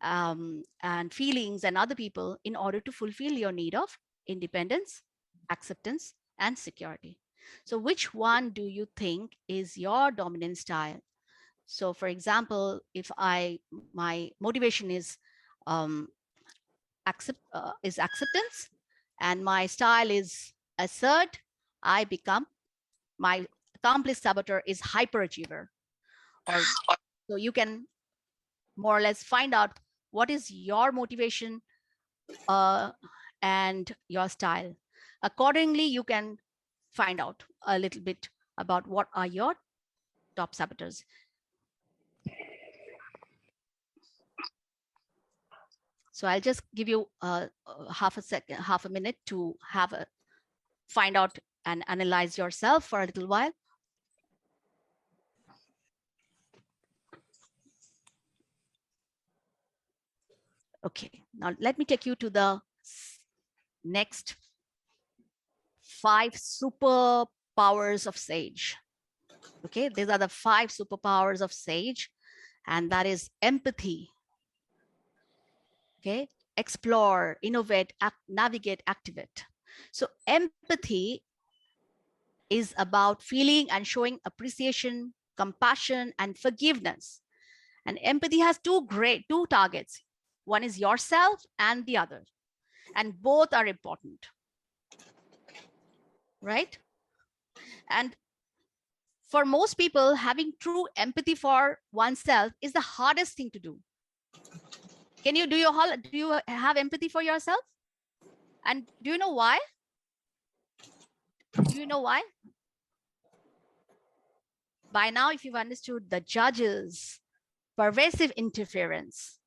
and feelings and other people in order to fulfill your need of independence, acceptance, and security. So which one do you think is your dominant style? So for example, if my motivation is acceptance and my style is assert, my accomplice saboteur is hyperachiever. Or so you can more or less find out what is your motivation and your style. Accordingly, you can find out a little bit about what are your top saboteurs. So I'll just give you half a minute to find out and analyze yourself for a little while. Okay, now let me take you to the next 5 superpowers of Sage. Okay, these are the 5 superpowers of Sage, and that is empathy. Okay, explore, innovate, navigate, activate. So empathy is about feeling and showing appreciation, compassion, and forgiveness. And empathy has two targets. One is yourself and the other, and both are important, right? And for most people, having true empathy for oneself is the hardest thing to do. Do you have empathy for yourself? And do you know why? Do you know why? By now, if you've understood the judges, pervasive interference,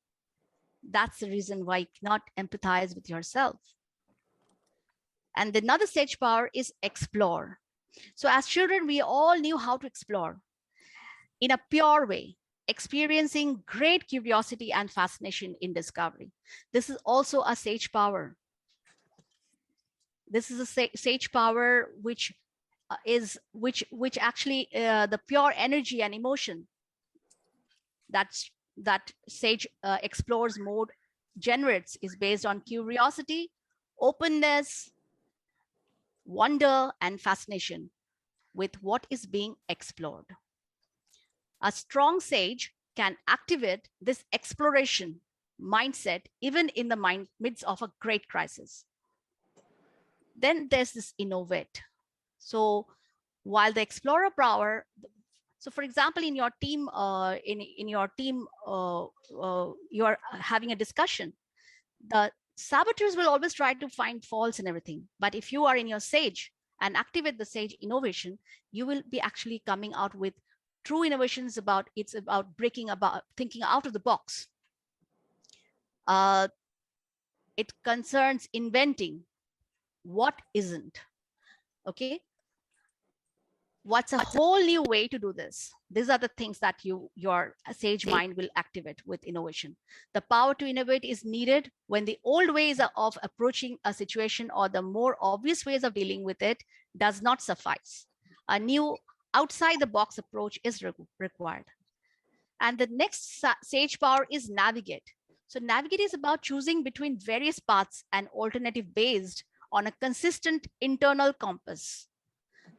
that's the reason why you cannot empathize with yourself. And another Sage power is explore. So as children, we all knew how to explore in a pure way, experiencing great curiosity and fascination in discovery. This is also a Sage power. This is a Sage power which actually the pure energy and emotion that Sage explores mode generates is based on curiosity, openness, wonder, and fascination with what is being explored. A strong Sage can activate this exploration mindset even in the midst of a great crisis. Then there's this innovate. So while the explorer power, so for example, in your team, you are having a discussion. The saboteurs will always try to find faults in everything. But if you are in your Sage and activate the Sage innovation, you will be actually coming out with true innovations it's about thinking out of the box. It concerns inventing what isn't. Okay. What's a whole new way to do this? These are the things that your Sage mind will activate with innovation. The power to innovate is needed when the old ways of approaching a situation or the more obvious ways of dealing with it does not suffice. A new outside the box approach is required. And the next Sage power is navigate. So navigate is about choosing between various paths and alternative based on a consistent internal compass.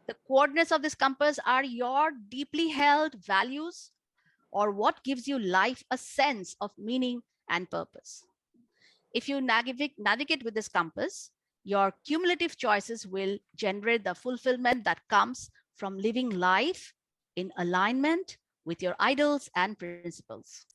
The coordinates of this compass are your deeply held values or what gives you life a sense of meaning and purpose. If you navigate with this compass, your cumulative choices will generate the fulfillment that comes from living life in alignment with your ideals and principles.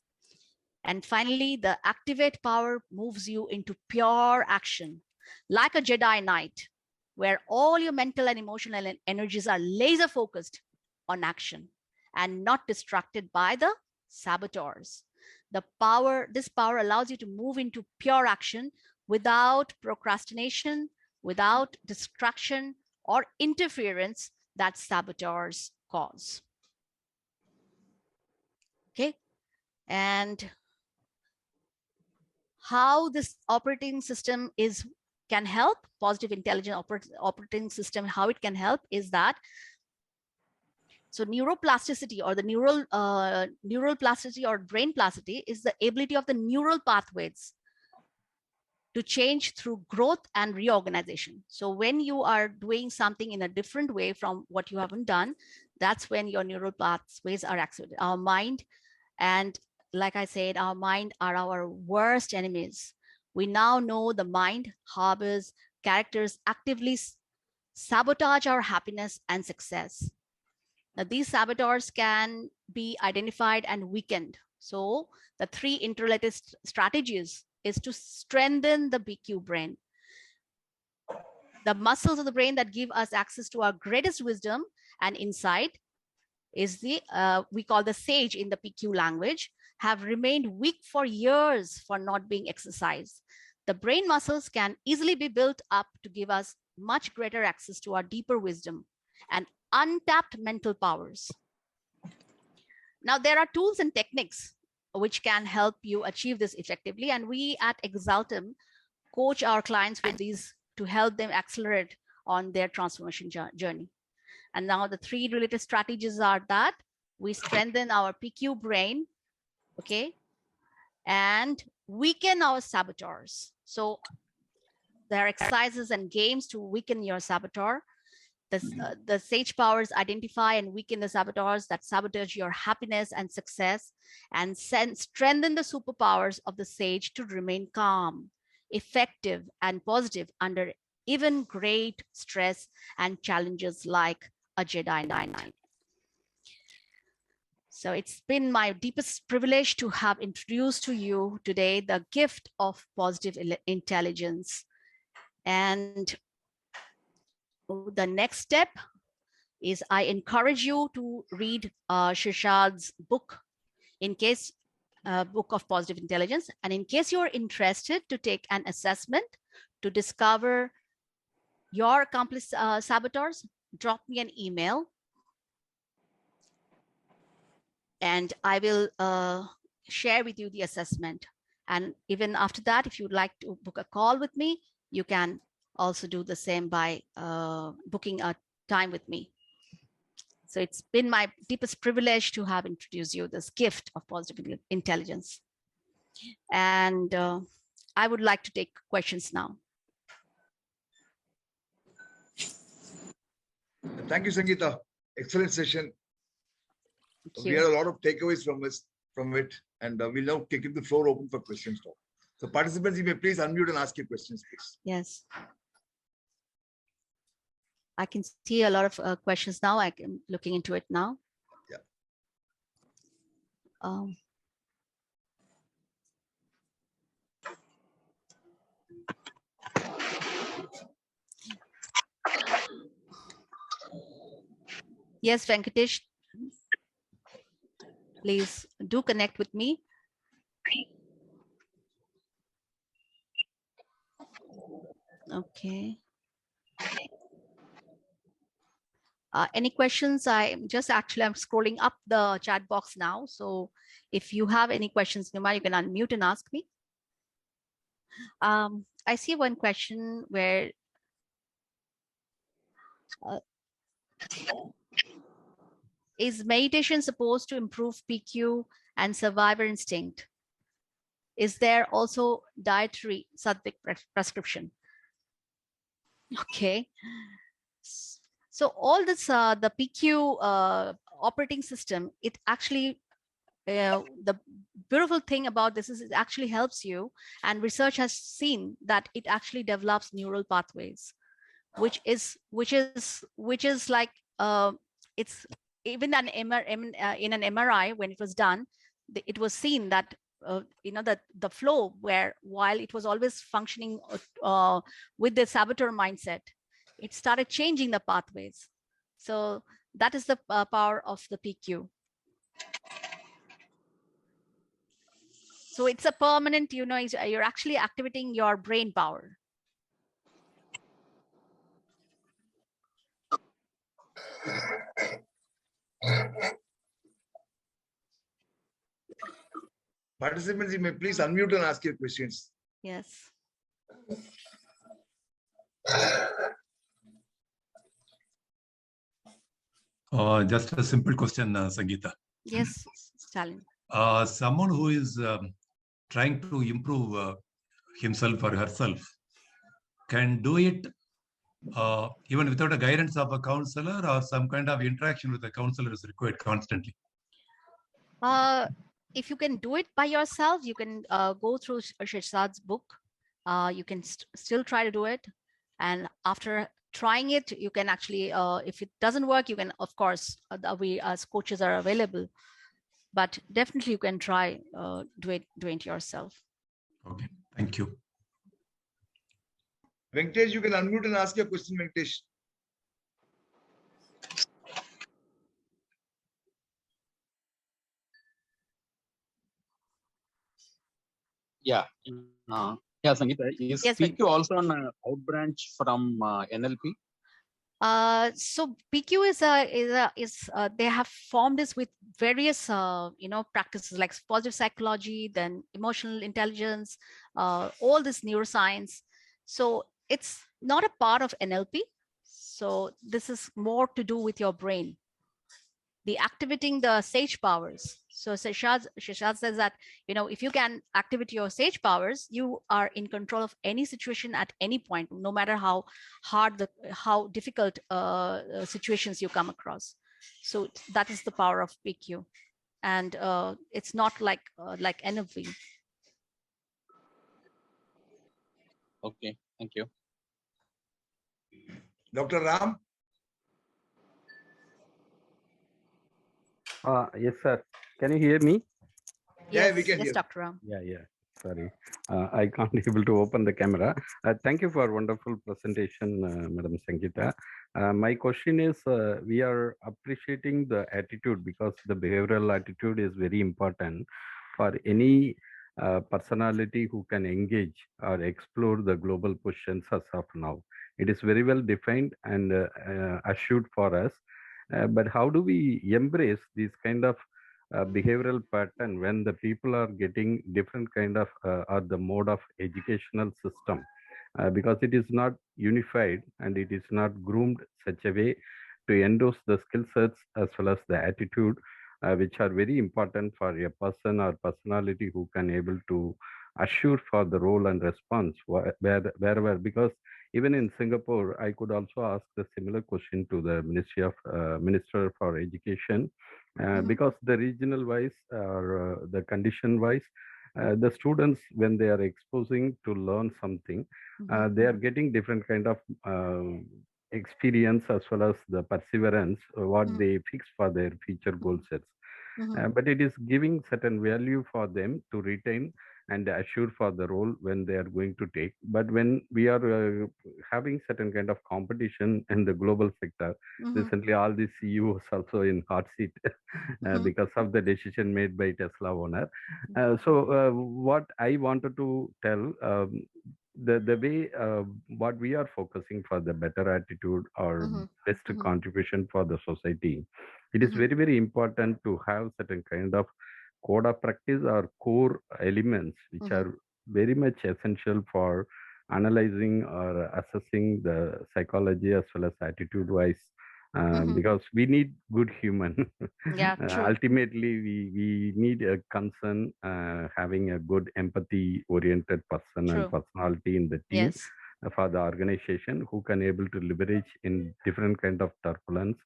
And finally, the activate power moves you into pure action, like a Jedi Knight, where all your mental and emotional energies are laser focused on action and not distracted by the saboteurs. This power allows you to move into pure action without procrastination, without distraction or interference that saboteurs cause. Okay, and how this operating system can help, positive intelligent operating system, how it can help is that, so neuroplasticity or the neural plasticity or brain plasticity is the ability of the neural pathways to change through growth and reorganization. So when you are doing something in a different way from what you haven't done, that's when your neural pathways are activated. Our mind, and like I said, our mind are our worst enemies. We now know the mind harbors characters actively sabotage our happiness and success. Now, these saboteurs can be identified and weakened. So the three interrelated strategies is to strengthen the PQ brain. The muscles of the brain that give us access to our greatest wisdom and insight is the, we call the sage in the PQ language, have remained weak for years for not being exercised. The brain muscles can easily be built up to give us much greater access to our deeper wisdom and untapped mental powers. Now, there are tools and techniques which can help you achieve this effectively. And we at Exaltum coach our clients with these to help them accelerate on their transformation journey. And now the three related strategies are that we strengthen our PQ brain, okay, and weaken our saboteurs. So there are exercises and games to weaken your saboteur. The sage powers identify and weaken the saboteurs that sabotage your happiness and success, and strengthen the superpowers of the sage to remain calm, effective, and positive under even great stress and challenges like a Jedi Knight. So it's been my deepest privilege to have introduced to you today the gift of positive intelligence. And the next step is I encourage you to read Shirshad's book, book of positive intelligence. And in case you're interested to take an assessment to discover your accomplice saboteurs, drop me an email and I will share with you the assessment. And even after that, if you'd like to book a call with me, you can also do the same by booking a time with me. So it's been my deepest privilege to have introduced you this gift of positive intelligence. And I would like to take questions now. Thank you, Sangita. Excellent session. We had a lot of takeaways from it, and we'll now keep the floor open for questions now. So participants, you may please unmute and ask your questions, please. Yes. I can see a lot of questions now. I'm looking into it now. Yeah. Yes, Venkatesh, please do connect with me. Okay. Any questions? I'm scrolling up the chat box now. So if you have any questions, Numa, you can unmute and ask me. I see one question where is meditation supposed to improve PQ and survivor instinct? Is there also dietary sattvic prescription? Okay. So all this, the PQ operating system, it actually, the beautiful thing about this is it actually helps you, and research has seen that it actually develops neural pathways, which is like, it's even in an MRI, when it was done, it was seen that that the flow, where while it was always functioning with the saboteur mindset, it started changing the pathways. So that is the power of the PQ. So it's a permanent, you're actually activating your brain power. Participants, you may please unmute and ask your questions. Yes. Just a simple question, Sangita. Yes, Stalin. Someone who is trying to improve himself or herself can do it even without a guidance of a counselor, or some kind of interaction with a counselor is required constantly? If you can do it by yourself, you can go through Shirshad's book. You can still try to do it. And after trying it, you can actually, if it doesn't work, you can, of course, we as coaches are available. but definitely you can try doing it yourself. Okay, thank you. Venkatesh, you can unmute and ask your question, Venkatesh. Yeah. Yeah, Sangita, is Yes, PQ also an outbranch from NLP? So PQ is they have formed this with various practices like positive psychology, then emotional intelligence, all this neuroscience. So it's not a part of NLP. So this is more to do with your brain, the activating the sage powers. So Shishad says that, if you can activate your sage powers, you are in control of any situation at any point, no matter how hard, how difficult situations you come across. So that is the power of PQ. And it's not like NLP. Okay, thank you. Dr. Ram? Yes, sir. Can you hear me? Yeah, Yes, we can yes, hear. Dr. Ram. Yeah. Sorry, I can't able to open the camera. Thank you for wonderful presentation, Madam Sangita. My question is, we are appreciating the attitude because the behavioral attitude is very important for any personality who can engage or explore the global questions as of now. It is very well defined and assured for us. But how do we embrace these kind of behavioral pattern when the people are getting different kind of or the mode of educational system, because it is not unified and it is not groomed such a way to endorse the skill sets as well as the attitude, which are very important for a person or personality who can able to assure for the role and response wherever. Because even in Singapore, I could also ask the similar question to the Ministry of Minister for Education, because the regional wise or the condition wise, the students, when they are exposing to learn something, they are getting different kind of experience as well as the perseverance, what they fix for their future goal sets. But it is giving certain value for them to retain and assure for the role when they are going to take. But when we are having certain kind of competition in the global sector, recently all the CEOs also in hot seat because of the decision made by Tesla owner. So what I wanted to tell, the way what we are focusing for the better attitude or best contribution for the society, it is very, very important to have certain kind of code of practice or core elements which are very much essential for analyzing or assessing the psychology as well as attitude wise, because we need good human. Yeah, true. Ultimately, we need a concern, having a good empathy oriented person and personality in the team. Yes. For the organization who can able to leverage in different kind of turbulence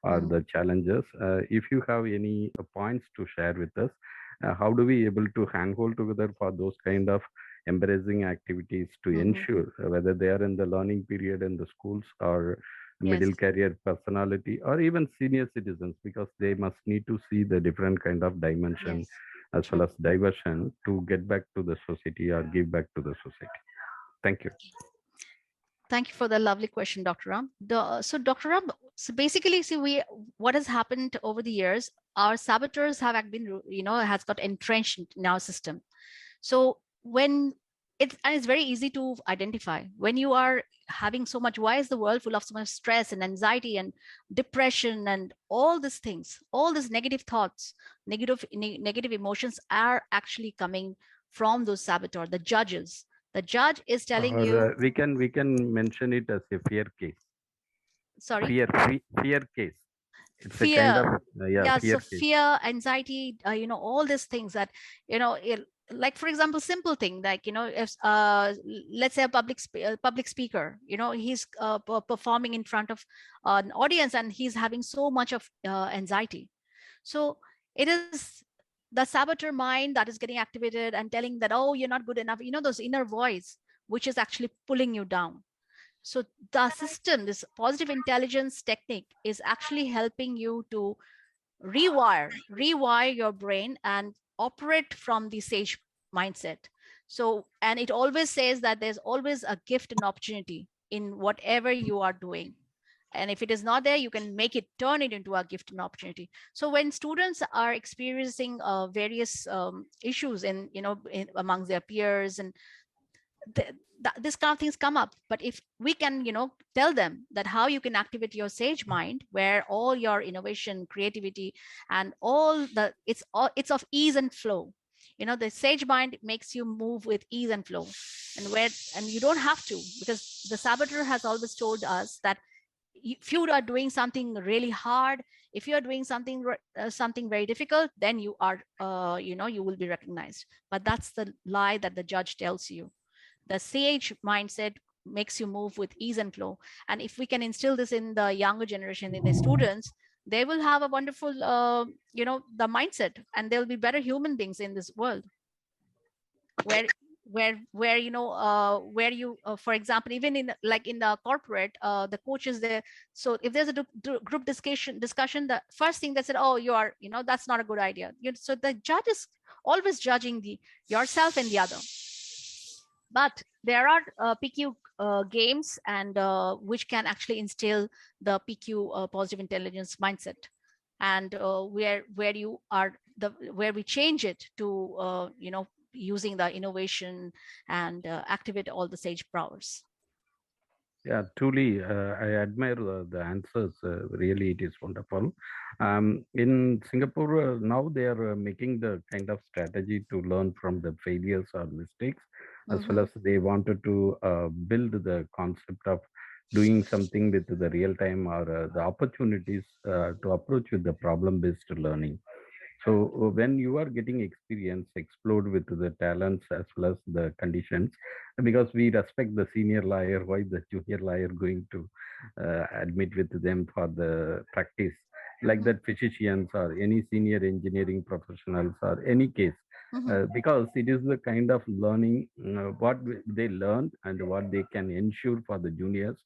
or the challenges. If you have any points to share with us, how do we able to handhold together for those kind of embracing activities to ensure whether they are in the learning period in the schools or middle career personality or even senior citizens, because they must need to see the different kind of dimension as well as diversion to get back to the society or give back to the society. Thank you. Thank you for the lovely question, Dr. Ram. So Dr. Ram, so basically, see, what has happened over the years, our saboteurs have been, has got entrenched in our system. So when it's very easy to identify when you are having so much, why is the world full of so much stress and anxiety and depression and all these things, all these negative thoughts, negative emotions are actually coming from those saboteurs, the judges. The judge is telling you. We can mention it as a fear case. Sorry. Fear case. It's fear. A kind of, fear So case. fear, anxiety, all these things that like for example, simple thing like if let's say a public speaker, he's performing in front of an audience and he's having so much of anxiety. So it is the saboteur mind that is getting activated and telling that, oh, you're not good enough, those inner voice which is actually pulling you down. So the system, this positive intelligence technique, is actually helping you to rewire your brain and operate from the sage mindset. So, and it always says that there's always a gift and opportunity in whatever you are doing. And if it is not there, you can make it, turn it into a gift and opportunity. So when students are experiencing various issues amongst their peers, and this kind of things come up, but if we can tell them that how you can activate your sage mind, where all your innovation, creativity, and it's of ease and flow. The sage mind makes you move with ease and flow, and you don't have to, because the saboteur has always told us that if you are doing something really hard, if you are doing something very difficult, then you are you will be recognized. But that's the lie that the judge tells you. The sage mindset makes you move with ease and flow. And if we can instill this in the younger generation, in the students, they will have a wonderful the mindset, and they'll be better human beings in this world, where for example, even in the corporate, the coaches there. So if there's a group discussion, the first thing they said, oh, you are that's not a good idea. So the judge is always judging yourself and the other. But there are PQ games, and which can actually instill the PQ positive intelligence mindset, and where we change it to using the innovation and activate all the sage powers. Yeah, truly, I admire the answers. Really, it is wonderful. In Singapore, now they are making the kind of strategy to learn from the failures or mistakes, as well as they wanted to build the concept of doing something with the real time or the opportunities to approach with the problem-based learning. So when you are getting experience, explode with the talents as well as the conditions, because we respect the senior lawyer, why the junior lawyer going to admit with them for the practice, like that physicians or any senior engineering professionals or any case, because it is the kind of learning what they learn and what they can ensure for the juniors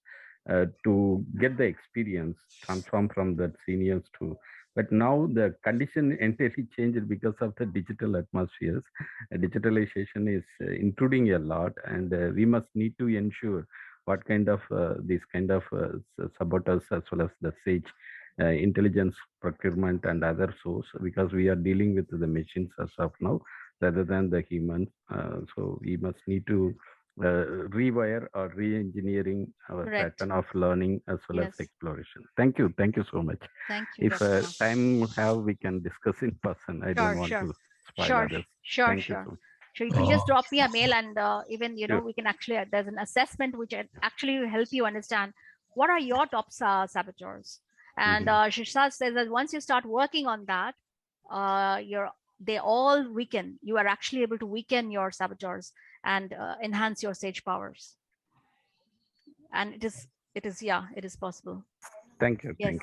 to get the experience, transform from that seniors to. But now the condition entirely changed because of the digital atmospheres. Digitalization is intruding a lot, and we must need to ensure what kind of these kind of saboteurs as well as the sage intelligence procurement and other source, because we are dealing with the machines as of now rather than the humans. So we must need to rewire or re-engineering our pattern of learning as well as exploration. Thank you so much. Thank you. If time have, we can discuss in person. I don't want to spoil others. Sure. So you can just drop me a mail, and even we can actually, there's an assessment which actually will help you understand what are your top saboteurs. And Shishad says that once you start working on that, they all weaken. You are actually able to weaken your saboteurs and enhance your sage powers. And it is possible. Thank you. Yes,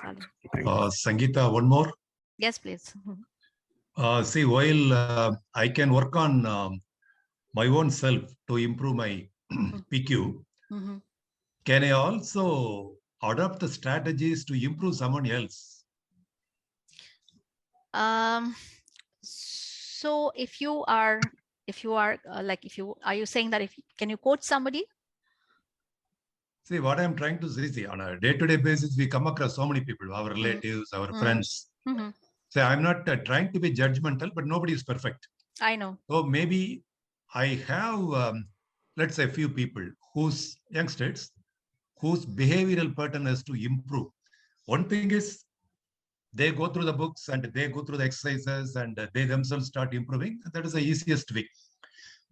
Sangita, one more. Yes, please. See, while I can work on my own self to improve my PQ, can I also adopt the strategies to improve someone else? So if you are you saying that can you coach somebody? See, what I'm trying to say, on a day-to-day basis, we come across so many people, our relatives, our friends. So I'm not trying to be judgmental, but nobody is perfect. I know. So maybe I have, let's say, a few people whose youngsters, whose behavioral pattern is to improve. One thing is they go through the books and they go through the exercises and they themselves start improving. That is the easiest way.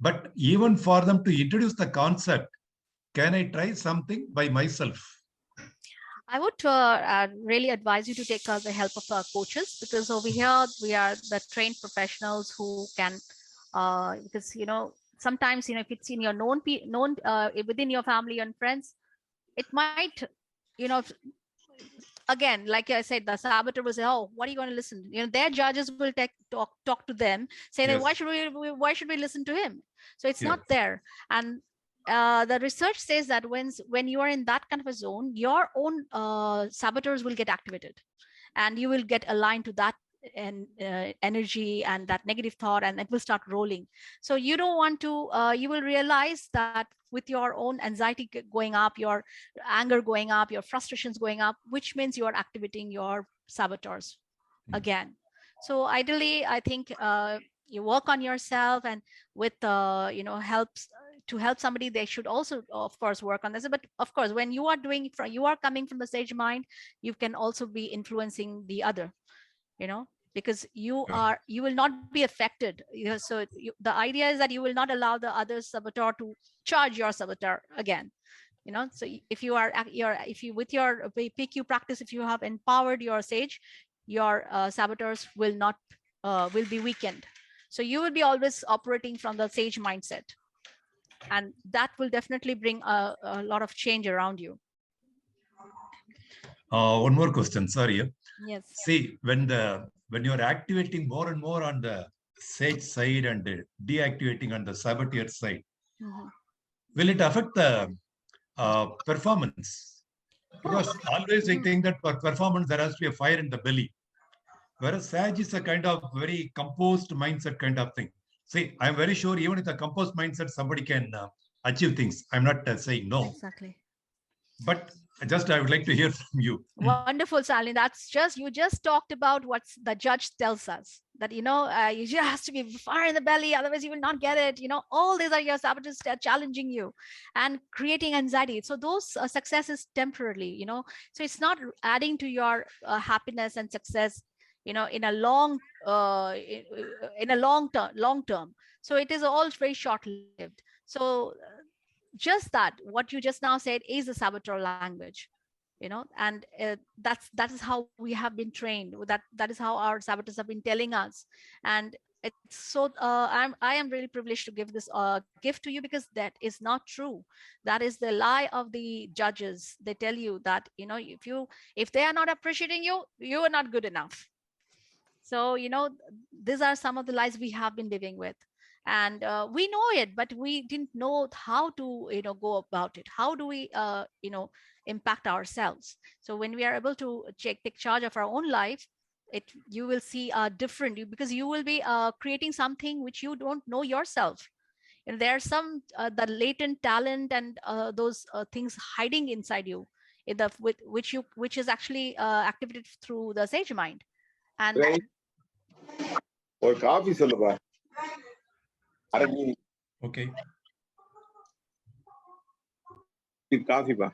But even for them to introduce the concept, can I try something by myself? I would really advise you to take the help of coaches, because over here we are the trained professionals who can, because sometimes if it's in your known within your family and friends, it might again, like I said, the saboteur will say, "Oh, what are you going to listen?" Their judges will talk to them, say that why should we listen to him? So it's not there. And the research says that when you are in that kind of a zone, your own saboteurs will get activated, and you will get aligned to that energy and that negative thought, and it will start rolling. So you don't want to, you will realize that with your own anxiety going up, your anger going up, your frustrations going up, which means you are activating your saboteurs again. So ideally, I think you work on yourself, and with helps to help somebody, they should also of course work on this. But of course, when you are doing you are coming from the sage mind, you can also be influencing the other, because you will not be affected. So the idea is that you will not allow the other saboteur to charge your saboteur again. So if you are with your PQ practice, if you have empowered your sage, your saboteurs will not will be weakened. So you will be always operating from the sage mindset, and that will definitely bring a lot of change around you. One more question, sorry. Yes. See, when you're activating more and more on the sage side and deactivating on the saboteur side, will it affect the performance? Because always I think that for performance there has to be a fire in the belly, whereas sage is a kind of very composed mindset kind of thing. See, I'm very sure even with a composed mindset, somebody can achieve things. I'm not saying no. Exactly. But I would like to hear from you. Wonderful, Sally. You just talked about what the judge tells us, that, you just has to be fire in the belly, otherwise you will not get it. All these are your saboteurs challenging you and creating anxiety. So those successes temporarily, so it's not adding to your happiness and success, in a long term. So it is all very short-lived. So just that, what you just now said is the saboteur language, and that is how we have been trained. That is how our saboteurs have been telling us. And it's so I am really privileged to give this gift to you, because that is not true. That is the lie of the judges. They tell you that, if they are not appreciating you, you are not good enough. So these are some of the lies we have been living with. And we know it, but we didn't know how to go about it. How do we impact ourselves? So when we are able to take charge of our own life, you will see different, because you will be creating something which you don't know yourself. And there's some the latent talent and those things hiding inside you, which is actually activated through the sage mind. And or coffee சொல்லுப்பா. Okay. Coffee ba.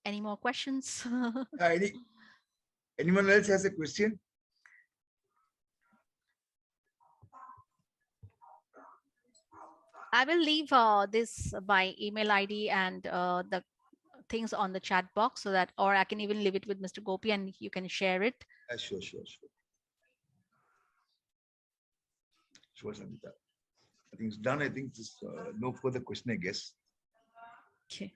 any more questions? Anyone else has a question? I will leave this by email ID and the things on the chat box, so that, or I can even leave it with Mr. Gopi and you can share it. Sure. Sure, Sangita. I think it's done. I think just no further question, I guess. Okay.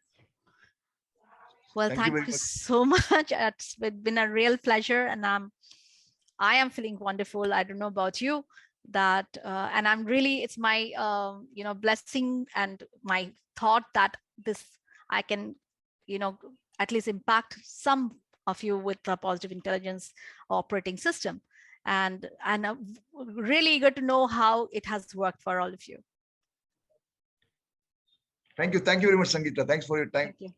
Well, Thank you very you much. so much. It's been a real pleasure, and I am feeling wonderful. I don't know about you, that and I'm really, it's my blessing and my thought that I can at least impact some of you with the positive intelligence operating system, and I'm really eager to know how it has worked for all of you. Thank you very much, Sangita. Thanks for your time. Thank you.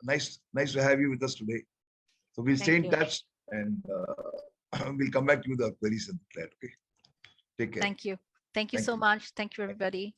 Nice to have you with us today. So we'll stay in touch, and we'll come back to you with our queries and that. Okay. Take care. Thank you so much. Thank you, everybody.